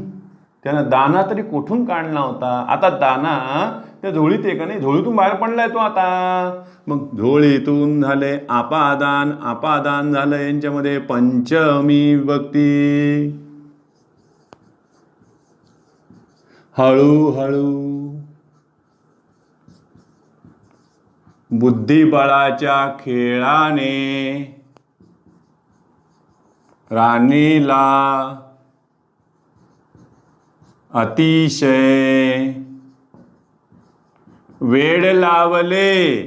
त्यानं दाना तरी कोठून काढला होता. आता दाना त्या झोळीत आहे का नाही, झोळीतून बाहेर पडलाय तो आता. मग झोळीतून झाले आपादान, आपादान झालं यांच्यामध्ये पंचमी विभक्ती. हळूहळू बुद्धिबळाच्या खेळाने राणीला अतिशय वेड लावले.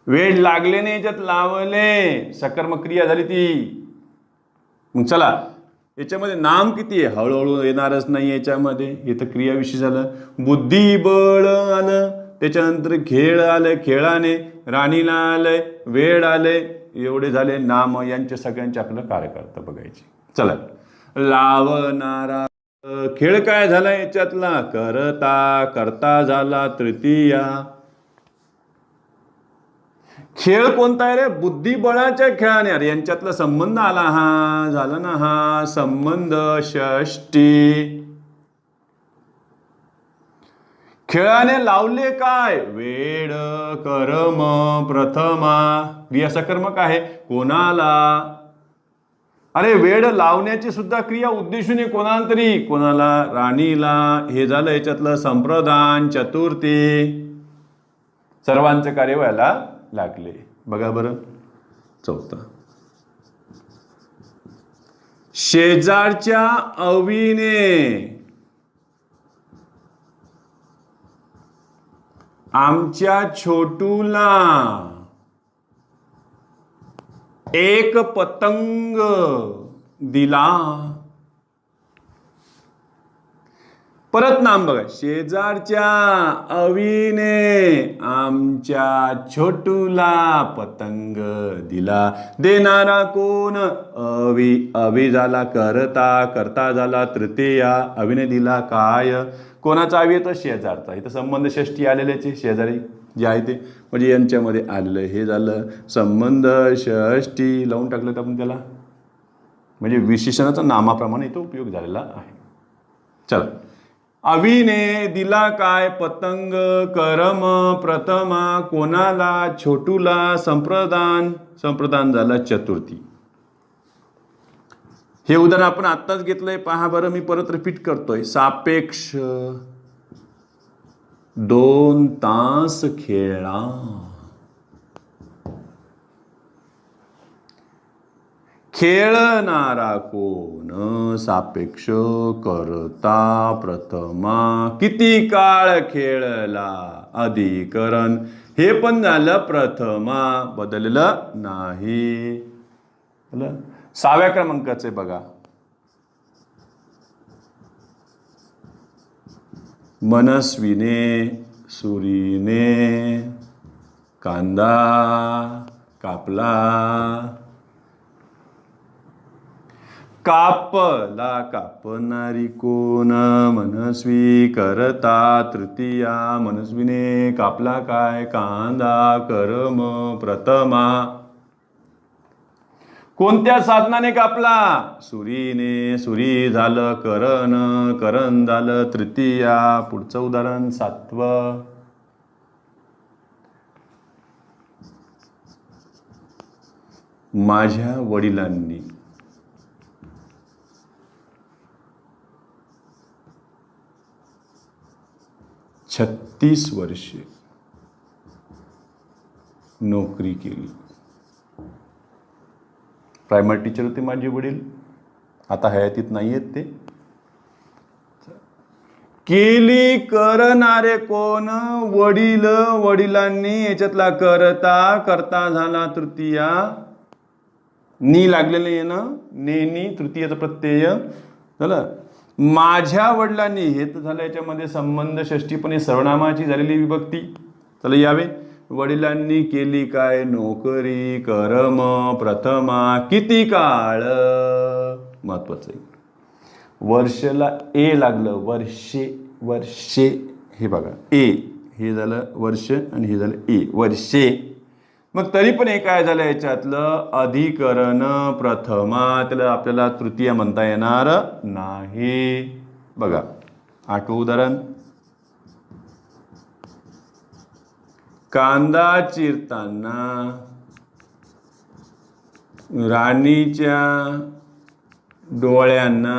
वेड लागले नाही, याच्यात लावले सकर्मक क्रिया झाली ती. मग चला याच्यामध्ये नाम किती आहे, हळूहळू येणारच नाही याच्यामध्ये, इथं क्रियाविषयी झालं. बुद्धिबळ आलं, त्याच्यानंतर खेळ आलं, खेळाने राणीला आलंय, वेड आले, एवढे झाले नाम. यांचे सगळ्यांचे आपलं कार्यकर्ता बघायचे. चला लावणारा खेळ काय झाला याच्यातला, करता, करता झाला तृतीया. खेळ कोणता आहे रे, बुद्धिबळाच्या खेळाने. अरे यांच्यातला संबंध आला, हा झाला ना, हा संबंध षष्टी. खेळाने लावले काय, वेड कर्म प्रथमा. क्रिया सकर्मक आहे, कोणाला. अरे वेड लावण्याची सुद्धा क्रिया उद्देशून कोणाला तरी, कोणाला, राणीला. हे झालं याच्यातलं संप्रदान चतुर्थी. सर्वांचं कार्य व्हायला लागले. बघा बरं चौथा. शेजारच्या अवीने आमच्या छोटूला एक पतंग दिला. परत नाम बघा. शेजारच्या अवीने आमच्या छोटूला पतंग दिला. देणारा कोण, अवी. अवी झाला करता, करता झाला तृतीया. अवीने दिला काय, कोणाचा अवी येतो, शेजारचा. इथं संबंध षष्टी आलेल्याचे, शेजारी जे आहे ते, म्हणजे यांच्यामध्ये आलेलं. हे झालं संबंध षष्टी. लावून टाकलं तर आपण त्याला, म्हणजे विशेषणाचा नामाप्रमाणे इथं उपयोग झालेला आहे. चला अवीने दिला काय, पतंग. कर्म प्रथमा, कोणाला, छोटूला. संप्रदान, संप्रदान झाला चतुर्थी. हे उदाहरण आपण आत्ताच घेतलंय, पहा बरं. मी परत रिपीट करतोय. सापेक्ष 2 तास खेळला. खेळणारा कोण, सापेक्ष करता प्रथमा. किती काळ खेळला, अधिकरण. हे पण झालं प्रथमा, बदललं नाही. 6व्या क्रमांकाचे बघा. मनस्वीने, सुरीने कांदा कापला. कापला, कापणारी कोण, मनस्वी. करता तृतीया. मनस्वीने कापला काय, कांदा. कर्म प्रथमा. कोणत्या साधनाने कापला, सुरीने. सुरी झालं करण, करण झालं तृतीया. पुढचं उदाहरण 7वं. माझ्या वडिलांनी 36 वर्षे नोकरी केली. प्रायमरी टीचर होते माझे वडील, आता हयातीत नाही आहेत ते. केली करणारे कोण? वडील. वडिलांनी याच्यातला करता, करता झाला तृतीया, नी लागलेलं येणं, नेनी तृतीयाचा प्रत्यय झालं. माझ्या वडिलांनी हे तर झालं याच्यामध्ये संबंध षष्टी, पण हे सर्वनामाची झालेली विभक्ती. चला यावे. वडिलांनी केली काय? नोकरी, कर्म, प्रथमा, किती काळ. महत्वाचं आहे. वर्षला ए लागलं, वर्षे, वर्षे, हे बघा ए, हे झालं वर्ष आणि हे झालं ए, वर्षे. मग तरी पण हे काय झालं याच्यातलं? अधिकरण प्रथमा, त्याला आपल्याला तृतीय म्हणता येणार नाही. बघा आठवं उदाहरण. कांदा चिरताना राणीच्या डोळ्यांना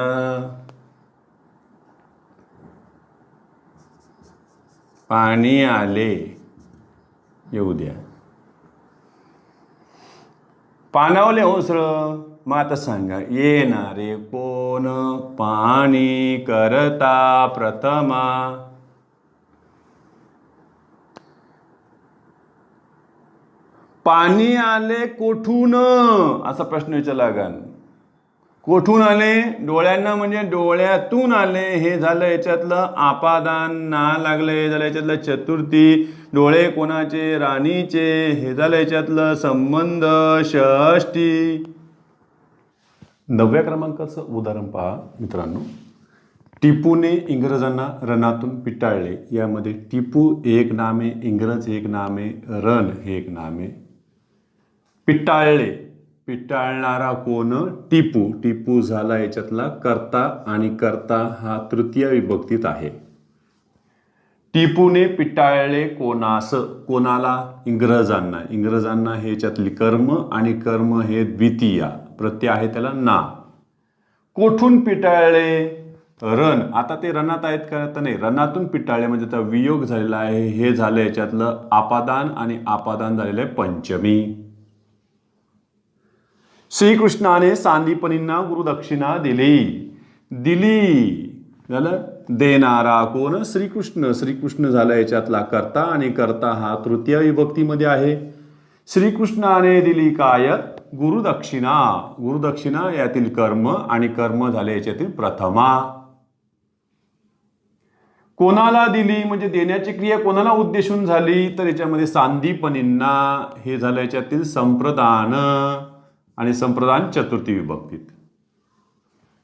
पाणी आले. येऊ द्या. पाणावले ओसळ. मग आता सांगा, येणारे कोण? पाणी, करता, प्रथमा. पाणी आले कोठून असा प्रश्न विचारला लागेल. कोठून आले? डोळ्यांना म्हणजे डोळ्यातून आले. हे झालं याच्यातलं आपादान. ना लागलं हे झालं याच्यातलं चतुर्थी. डोळे कोणाचे? राणीचे. हे झालं याच्यातलं संबंध षष्टी. 9व्या क्रमांकाचं उदाहरण पहा मित्रांनो. टिपूने इंग्रजांना रणातून पिटाळले. यामध्ये टिपू एक नाम आहे, इंग्रज एक नाम आहे, रण हे एक नाम आहे. पिटाळले, पिटाळणारा कोण? टिपू. टिपू झाला याच्यातला कर्ता आणि कर्ता हा तृतीय विभक्तीत आहे. टिपूने पिटाळले कोणास? कोणाला? इंग्रजांना. इंग्रजांना हे याच्यातली कर्म आणि कर्म हे द्वितीया, प्रत्यय आहे त्याला ना. कोठून पिटाळले? रण. आता ते रणात आहेत का? तर नाही, रणातून पिटाळले म्हणजे त्याचा वियोग झालेला आहे. हे झालं याच्यातलं आपादान आणि आपादान झालेलं आहे पंचमी. श्रीकृष्णाने सांदीपनींना गुरुदक्षिणा दिली. दिली झालं. देणारा कोण? श्रीकृष्ण. श्रीकृष्ण झाला याच्यातला कर्ता आणि कर्ता हा तृतीय विभक्तीमध्ये आहे. श्रीकृष्णाने दिली काय? गुरुदक्षिणा. गुरुदक्षिणा यातील कर्म आणि कर्म झाले याच्यातील प्रथमा. कोणाला दिली म्हणजे देण्याची क्रिया कोणाला उद्देशून झाली? तर याच्यामध्ये सांदीपनींना. हे झालं याच्यातील संप्रदान आणि संप्रदान चतुर्थी विभक्तीत.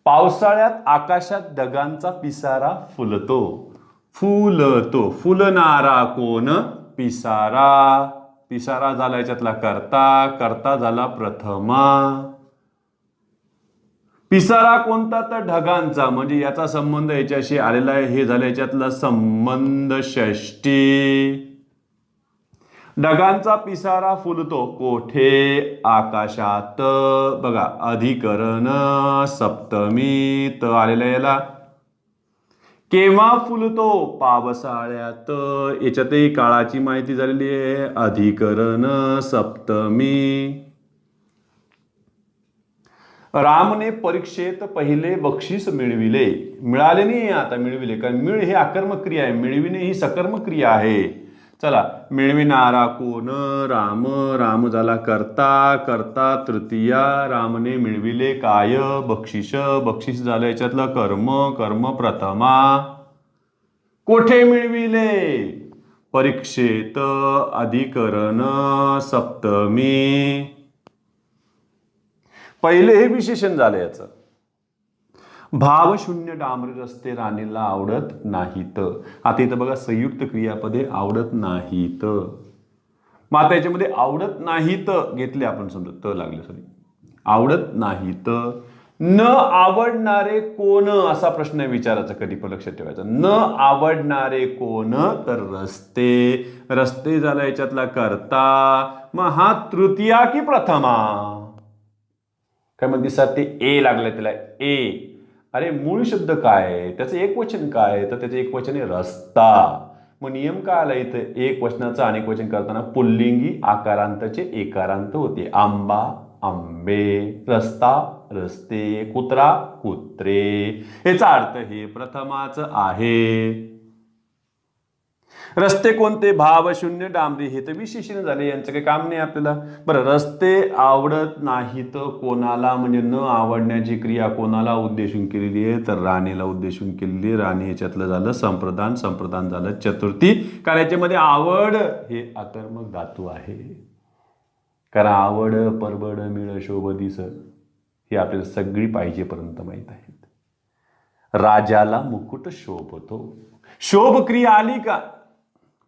पावसाळ्यात आकाशात ढगांचा पिसारा फुलतो. फुलतो. फुलणारा कोण? पिसारा. पिसारा झाला याच्यातला कर्ता. कर्ता झाला प्रथमा. पिसारा कोणता? तर ढगांचा, म्हणजे याचा संबंध याच्याशी आलेला आहे. हे झालं याच्यातला संबंध षष्टी. ढगांचा पिसारा फुलतो कोठे? आकाशात. बघा अधिकरण सप्तमी त आलेला याला. केव्हा फुलतो? पावसाळ्यात. याच्यातही काळाची माहिती झालेली आहे. अधिकरण सप्तमी. रामने परीक्षेत पहिले बक्षीस मिळविले. मिळाले नाही आता, मिळविले. कारण मिळ हे आकर्मक क्रिया आहे, मिळविणे ही सकर्मक क्रिया आहे. चला, मिळविणारा कोण? राम. राम झाला कर्ता. कर्ता तृतीया. रामने मिळविले काय? बक्षीस. बक्षीस झालं याच्यातलं कर्म. कर्म प्रथमा. कोठे मिळविले? परीक्षेत. अधिकरण सप्तमी. पहिले हे विशेषण झालं याचं. भावशून्य डांबरी रस्ते राणीला आवडत नाहीत. आता इथं बघा संयुक्त क्रियापदे आवडत नाहीत. मग आता याच्यामध्ये आवडत नाहीत घेतले आपण, समजा त लागले, सॉरी, आवडत नाहीत. न आवडणारे कोण असा प्रश्न विचारायचा, कधी पण लक्षात ठेवायचा. न आवडणारे कोण? तर रस्ते. रस्ते झाला याच्यातला कर्ता. मग हा तृतीया की प्रथमा? काय मग दिसत ते ए लागले त्याला. ए. अरे मूळ शब्द काय? त्याचं एक वचन काय? तर त्याचं एक वचन आहे रस्ता. मग नियम काय आला इथं? एक वचनाचं अनेक वचन करताना पुल्लिंगी आकारांताचे एकारांत होते. आंबा, आंबे, रस्ता रस्ते, कुत्रा कुत्रे. याचा अर्थ हे प्रथमाच आहे. रस्ते कोणते? भाव शून्य डांबरी. हे तर विशेषण झाले, यांचं काही काम नाही आपल्याला. बरं, रस्ते आवडत नाहीत कोणाला, म्हणजे न आवडण्याची क्रिया कोणाला उद्देशून केलेली आहे? तर राणीला उद्देशून केलेली. राणी याच्यातलं झालं संप्रदान, संप्रदान झालं चतुर्थी. कारण याच्यामध्ये आवड हे आकर्मक धातू आहे. कारण आवड, परबड, मिळ, शोभ, दिस हे आपल्याला सगळी पाहिजेपर्यंत माहीत आहेत. राजाला मुकुट शोभतो. शोभ क्रिया आली का?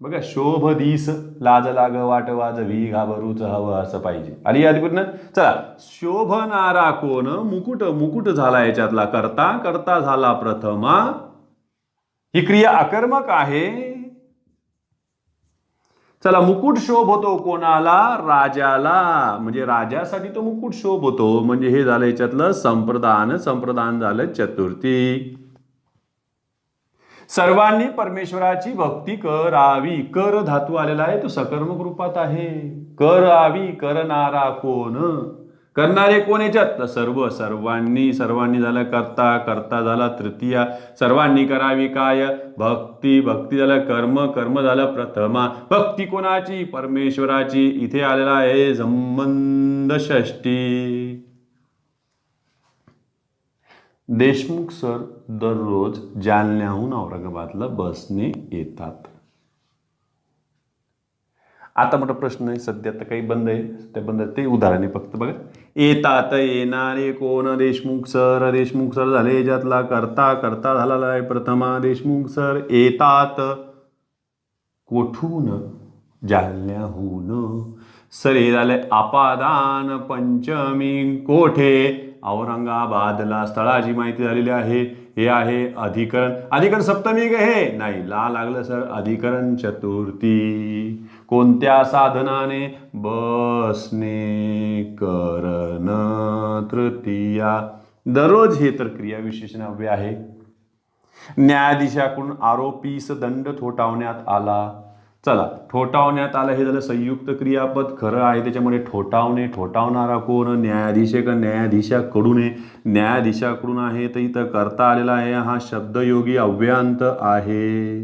बघा, शोभ दिस, लाज लाग वाट वाजवी, घाबरूच हवं असं पाहिजे. आली आधी पूर्ण. चला, शोभणारा कोण? मुकुट. मुकुट झाला याच्यातला कर्ता, कर्ता झाला प्रथमा. ही क्रिया आकर्मक आहे. चला, मुकुट शोभतो कोणाला? राजाला. म्हणजे राजासाठी तो मुकुट शोभतो. म्हणजे हे झालं याच्यातलं संप्रदान, संप्रदान झालं चतुर्थी. सर्वांनी परमेश्वराची भक्ती करावी. कर धातू आलेला आहे, तो सकर्मक रूपात आहे. करावी, करणारा कोण? करणारे कोण याच्यात? सर्व. सर्वांनी, सर्वांनी झालं कर्ता, कर्ता झाला तृतीया. सर्वांनी करावी काय? भक्ती. भक्ती झालं कर्म, कर्म झालं प्रथमा. भक्ती कोणाची? परमेश्वराची. इथे आलेला आहे संबंध षष्टी. देशमुख सर दररोज जालन्याहून औरंगाबादला बसने येतात. आता मोठा प्रश्न आहे, सध्या तर काही बंद आहे, ते बंद ते उदाहरणे फक्त बघा. येतात, येणारे कोण? देशमुख सर. देशमुख सर झाले याच्यातला कर्ता, कर्ता झालेला आहे प्रथमा देशमुख सर. येतात कोठून? जालन्याहून. सर हे झाले अपादान पंचमी. कोठे? औरंगाबादला. स्थळाची माहिती झालेली आहे. हे आहे अधिकरण. अधिकरण सप्तमी का हे? नाही, ला लागलं सर. अधिकरण चतुर्थी. कोणत्या साधनाने? बसने. करण तृतीया. दररोज हे तर क्रिया विशेषण अव्यय आहे. न्यायाधीशाकडून आरोपीस दंड ठोठावण्यात आला. चला, ठोठावण्यात आलं हे झालं संयुक्त क्रियापद, खरं आहे. त्याच्यामध्ये ठोठावणे, ठोठावणारा कोण? न्यायाधीश का न्यायाधीशाकडून? न्यायाधीशाकडून आहे, तर इथं करता आलेला आहे. हा शब्दयोगी अव्ययांत आहे.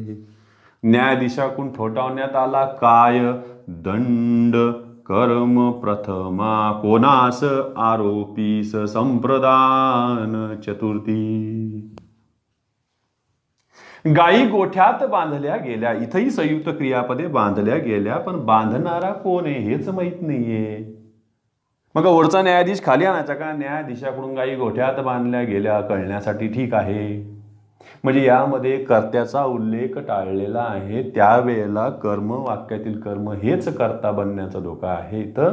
न्यायाधीशाकडून ठोठावण्यात आला काय? दंड. कर्म प्रथमा. कोणास? आरोपीस. संप्रदान चतुर्थी. गायी गोठ्यात बांधल्या गेल्या. इथंही संयुक्त क्रियापदे बांधल्या गेल्या, पण बांधणारा कोण आहे हेच माहित नाहीये. मग वरचा न्यायाधीश खाली आणायचा का? न्यायाधीशाकडून गायी गोठ्यात बांधल्या गेल्या कळण्यासाठी ठीक आहे. म्हणजे यामध्ये कर्त्याचा उल्लेख टाळलेला आहे. त्यावेळेला कर्म, वाक्यातील कर्म हेच कर्ता बनण्याचा धोका आहे इथं.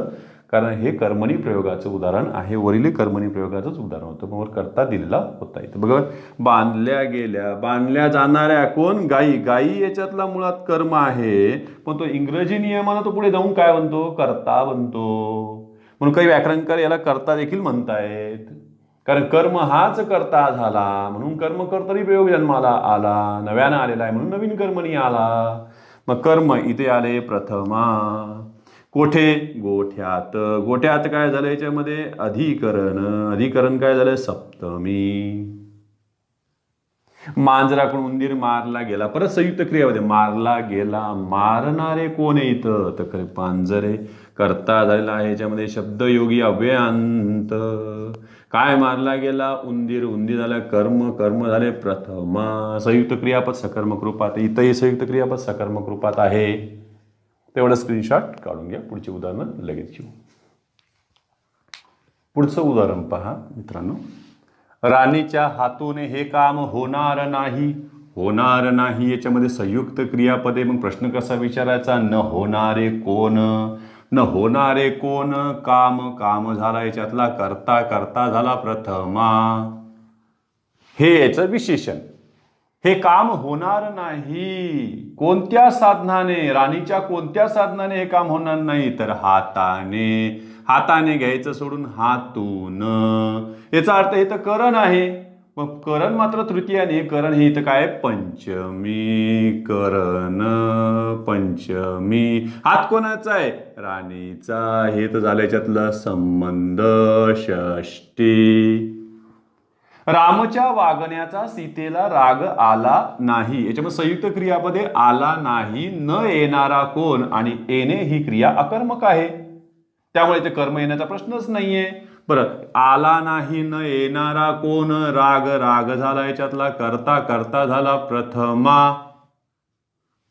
कारण हे कर्मणी प्रयोगाचं उदाहरण आहे. वरील कर्मणी प्रयोगाचंच उदाहरण होतं, पण वर कर्ता दिलेला होता इथं. बघा, बांधल्या गेल्या. बांधल्या जाणाऱ्या कोण? गायी. गायी याच्यातला मुळात कर्म आहे, पण तो इंग्रजी नियमानं तो पुढे जाऊन काय बनतो? कर्ता बनतो. म्हणून काही व्याकरणकार याला कर्ता देखील म्हणतायत. कारण कर्म हाच कर्ता झाला, म्हणून कर्म कर्तरी प्रयोग जन्माला आला. नव्यानं आलेला आहे म्हणून नवीन कर्मणी आला. मग कर्म इथे आले प्रथमा. कोठे? गोठ्यात. गोठ्यात काय झालं याच्यामध्ये? अधिकरण. अधिकरण काय झालं? सप्तमी. मांजराकडून उंदीर मारला गेला. परत संयुक्त क्रियामध्ये मारला गेला. मारणारे कोण आहे इथं? तर खरे पांजरे. कर्ता झालेला आहे याच्यामध्ये शब्दयोगी अव्ययांत. काय मारला गेला? उंदीर. उंदीर झाला कर्म, कर्म झाले प्रथमा. संयुक्त क्रियापद सकर्मक रूपात. इथंही संयुक्त क्रियापद सकर्मक रूपात आहे. तेवढं स्क्रीनशॉट काढून घ्या. पुढची उदाहरणं लगेच घेऊ. पुढचं उदाहरण पहा मित्रांनो. राणीच्या हातूने हे काम होणार नाही. होणार नाही याच्यामध्ये संयुक्त क्रियापदे. मग प्रश्न कसा विचारायचा? न होणारे कोण? न होणारे कोण? काम. काम झाला याच्यातला कर्ता, कर्ता झाला प्रथमा. हे याचं विशेषण. हे काम होणार नाही. कोणत्या साधनाने? राणीच्या कोणत्या साधनाने हे काम होणार नाही? तर हाताने. हाताने घ्यायचं सोडून हातून. याचा अर्थ हे तर करण आहे. मग करण मात्र तृतीयाने, करण हे इथं काय पंचमी, करण पंचमी. हात कोणाचा आहे? राणीचा. हे तर झालं याच्यातलं संबंध षष्टी. रामच्या वागण्याचा सीतेला राग आला नाही. याच्यामध्ये संयुक्त क्रियापदे आला नाही, न येणारा कोण आणि येणे ही क्रिया अकर्मक आहे, त्यामुळे इथे कर्म येण्याचा प्रश्नच नाहीये. बरं, आला नाही न येणारा कोण, राग, राग झाला याच्यातला, करता करता झाला प्रथमा.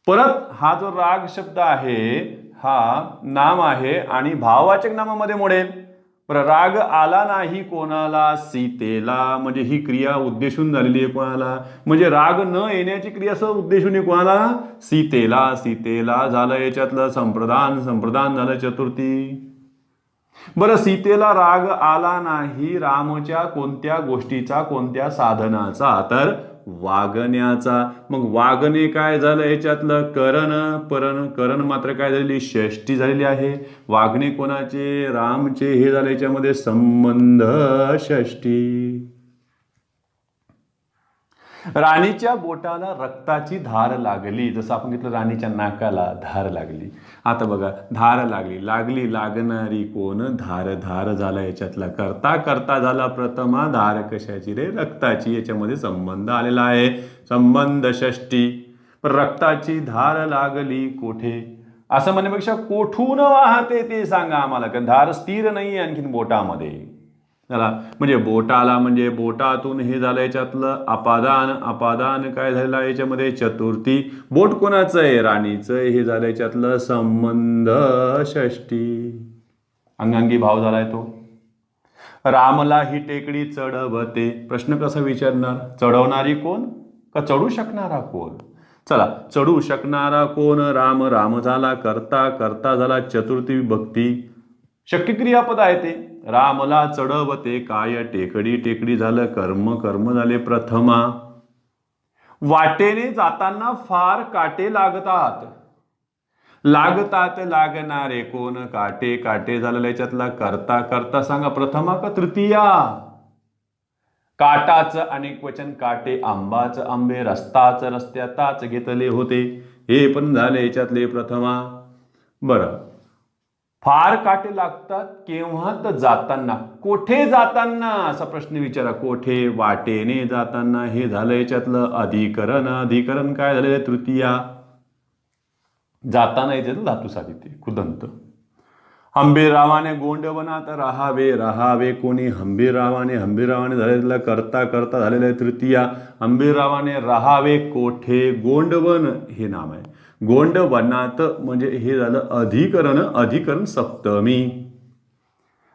परत हा जो राग शब्द आहे हा नाम आहे आणि भाववाचक नामामध्ये मोडेल. राग आला नाही कोणाला? सीतेला. म्हणजे ही क्रिया उद्देशून झालेली आहे कोणाला? म्हणजे राग न येण्याची क्रिया असं उद्देशून आहे कोणाला? सीतेला. सीतेला झालं याच्यातलं संप्रदान, संप्रदान झालं चतुर्थी. बरं, सीतेला राग आला नाही रामच्या कोणत्या गोष्टीचा, कोणत्या साधनाचा? तर वागण्याचा. मग वागणे काय झालं याच्यातलं? करण. परण, करण मात्र काय झालेली? षष्टी झालेली आहे. वागणे कोणाचे? रामचे. हे झालं याच्यामध्ये संबंध षष्टी. राणीच्या बोटाला रक्ताची धार लागली. जसं आपण घेतलं राणीच्या नाकाला धार लागली. आता बघा, धार लागली, लागली, लागणारी कोण? धार. धार झाला याच्यातला, करता करता झाला प्रथमा. धार कशाची रे? रक्ताची. याच्यामध्ये संबंध आलेला आहे, संबंध षष्टी. रक्ताची धार लागली कोठे? असं म्हणण्यापेक्षा कोठून वाहते ते सांगा आम्हाला, कारण धार स्थिर नाही आणखीन बोटामध्ये. चला, म्हणजे बोटाला म्हणजे बोटातून. हे झालं याच्यातलं अपादान. अपादान काय झालेलं आहे याच्यामध्ये? चतुर्थी. बोट कोणाचं आहे? राणीचं. हे झालं याच्यातलं संबंध षष्टी. अंगांगी भाव झालाय तो. रामला ही टेकडी चढवते. प्रश्न कसा विचारणार? चढवणारी कोण का चढू शकणारा कोण? चला, चढू शकणारा कोण? राम. राम झाला करता, करता झाला चतुर्थी विभक्ती. शक्य क्रियापद आहे ते. रामला चढवते काय? टेकडी. टेकडी झालं कर्म. कर्म झाले प्रथमा. वाटेने जाताना फार काटे लागतात. लागतात लागणारे कोण? काटे. काटे झालेला याच्यातला करता. करता सांगा प्रथमा का तृतीया? काटाचं अनेक वचन काटे. आंबाच आंबे. रस्ताच रस्त्याताच घेतले होते. हे पण झाले याच्यातले प्रथमा. बरं, फार काटे लागतात केव्हा? तर जाताना. कोठे जाताना असा प्रश्न विचारा. कोठे? वाटेने जाताना. हे झालं याच्यातलं अधिकरण. अधिकरण काय झालेलं? तृतीया. जाताना याच्यातलं धातू साधिते कृदंत. हंबीररावाने गोंडवनात राहावे. राहावे कोणी? हंबीररावाने. हंबीररावाने झालेलं करता. करता झालेलं आहे तृतीया. हंबीररावाने राहावे कोठे? गोंडवन हे नाम आहे. गोंडवनात म्हणजे हे झालं अधिकरण. अधिकरण सप्तमी.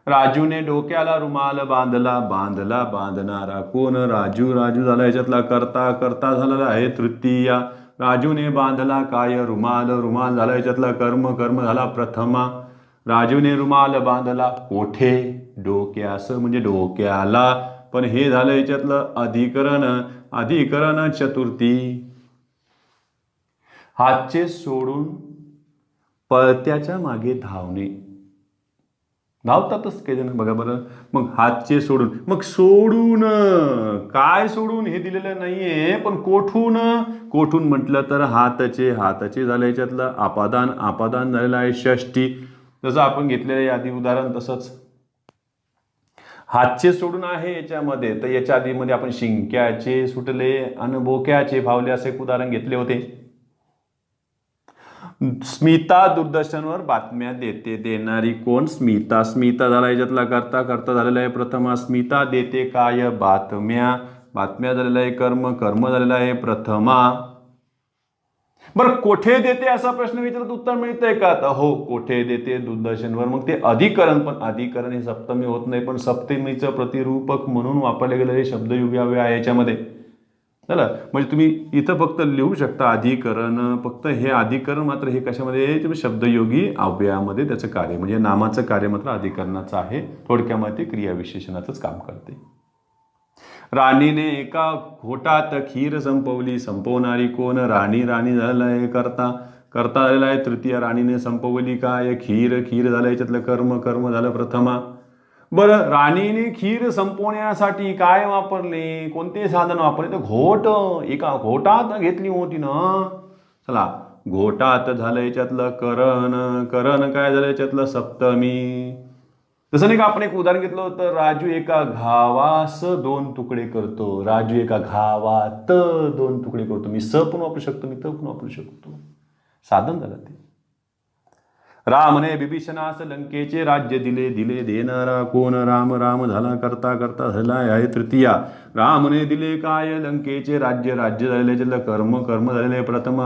राजूने डोक्याला रुमाल बांधला. बांधला. बांधणारा कोण? राजू. राजू झाला याच्यातला करता. करता झालेला आहे तृतीया. राजूने बांधला काय? रुमाल. रुमाल झाला याच्यातला कर्म. कर्म झाला प्रथमा. राजूने रुमाल बांधला कोठे? डोक्यास म्हणजे डोक्याला. पण हे झालं याच्यातलं अधिकरण. अधिकरण चतुर्थी. हातचे सोडून पळत्याच्या मागे धावणे. धावतातच काही जण बघा बरं. मग हातचे सोडून. मग सोडून काय? सोडून हे दिलेलं नाहीये, पण कोठून? कोठून म्हटलं तर हातचे. हातचे झालं याच्यातलं अपादान. अपादान झालेलं आहे षष्टी. जसं आपण घेतलेलं आधी उदाहरण तसंच. हातचे सोडून आहे याच्यामध्ये, तर याच्या आधीमध्ये आपण शिंक्याचे सुटले आणि बोक्याचे फावले असे एक उदाहरण घेतले होते. स्मिता दूरदर्शनवर बातम्या देते. देणारी कोण? स्मिता. स्मिता झाला याच्यातला करता. करता झालेला आहे प्रथमा. स्मिता देते काय? बातम्या. बातम्या झालेला आहे कर्म. कर्म झालेला आहे प्रथमा. बरं, कोठे देते असा प्रश्न विचारत उत्तर मिळतंय का? तर हो, कोठे देते दूरदर्शनवर. मग ते अधिकरण. पण अधिकरण हे सप्तमी होत नाही, पण सप्तमीचं प्रतिरूपक म्हणून वापरले गेलेले शब्दयुगी अव्यय आहे याच्यामध्ये. चला, म्हणजे तुम्ही इथं फक्त लिहू शकता अधिकरण. फक्त हे अधिकरण मात्र हे कशामध्ये? शब्दयोगी अव्ययामध्ये त्याचं कार्य म्हणजे नामाचं कार्य मात्र अधिकरणाचं आहे. थोडक्यामध्ये क्रियाविशेषणाचंच काम करते. राणीने एका घोटात खीर संपवली. संपवणारी कोण? राणी. राणी झालेला आहे करता. करता झालेला आहे तृतीय. राणीने संपवली काय? खीर. खीर झालं याच्यातलं कर्म. कर्म झालं प्रथमा. बरं, राणीने खीर संपवण्यासाठी काय वापरले, कोणते साधन वापरले, तर घोट. एका घोटात घेतली होती ना. चला, घोटात झालं याच्यातलं करण, करण काय झालं याच्यातलं सप्तमी. तसं नाही का आपण एक उदाहरण घेतलं होतं, राजू एका घावास 2 तुकडे करतो. राजू एका घावात 2 तुकडे करतो. मी स पण वापरू शकतो, मी त पण वापरू शकतो. साधन झालं ते. रामने बिभीषणास लंकेचे राज्य दिले, दिले देणारा कोण, राम. राम झाला करता, करता झाला आहे तृतीया. रामने दिले काय, लंकेचे राज्य. राज्य झालेलं याच्यातलं कर्म, कर्म झालेले प्रथम.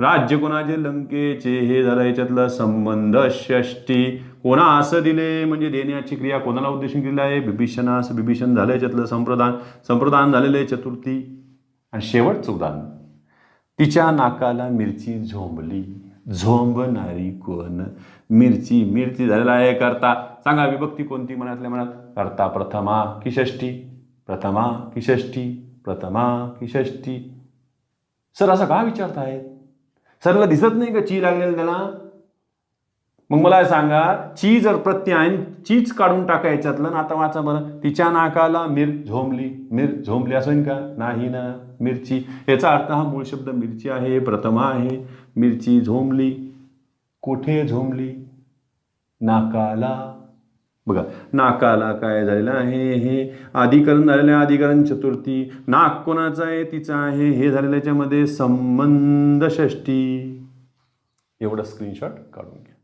राज्य कोणाचे, लंकेचे. हे झालं याच्यातलं संबंध षष्टी. कोणास दिले म्हणजे देण्याची क्रिया कोणाला उद्देशून केली आहे, बिभीषणास. बिभीषण झालं याच्यातलं संप्रदान, संप्रदान झालेले चतुर्थी. आणि शेवटचं उदाहरण, तिच्या नाकाला मिरची झोंबली. झोंबणारी कोण, मिरची. मिरची झालेला आहे करता. सांगा विभक्ती कोणती मनातल्या मनात, करता प्रथमा की षष्ठी, प्रथमा की षष्ठी, प्रथमा की षष्ठी. सर असं का विचारतायत, सरला दिसत नाही का ची लागलेलं त्याला. मग मला सांगा, ची जर प्रत्यय चीच काढून टाका याच्यातलं. आता वाचा बरं, तिच्या नाकाला मिर झोंबली. मिर झोंबली असं होईल का, नाही ना. मिरची, याचा अर्थ हा मूळ शब्द मिरची आहे, प्रथमा आहे. मिरची झोंबली. कुठे झोंबली, नाकाला. बघा, नाकाला काय झालेलं आहे, हे अधिकरण झालेलं आहे. अधिकरण चतुर्थी. नाक कोणाचं आहे, तिचं आहे. हे झालेलं याच्यामध्ये संबंध षष्टी. एवढं स्क्रीनशॉट काढून घ्या.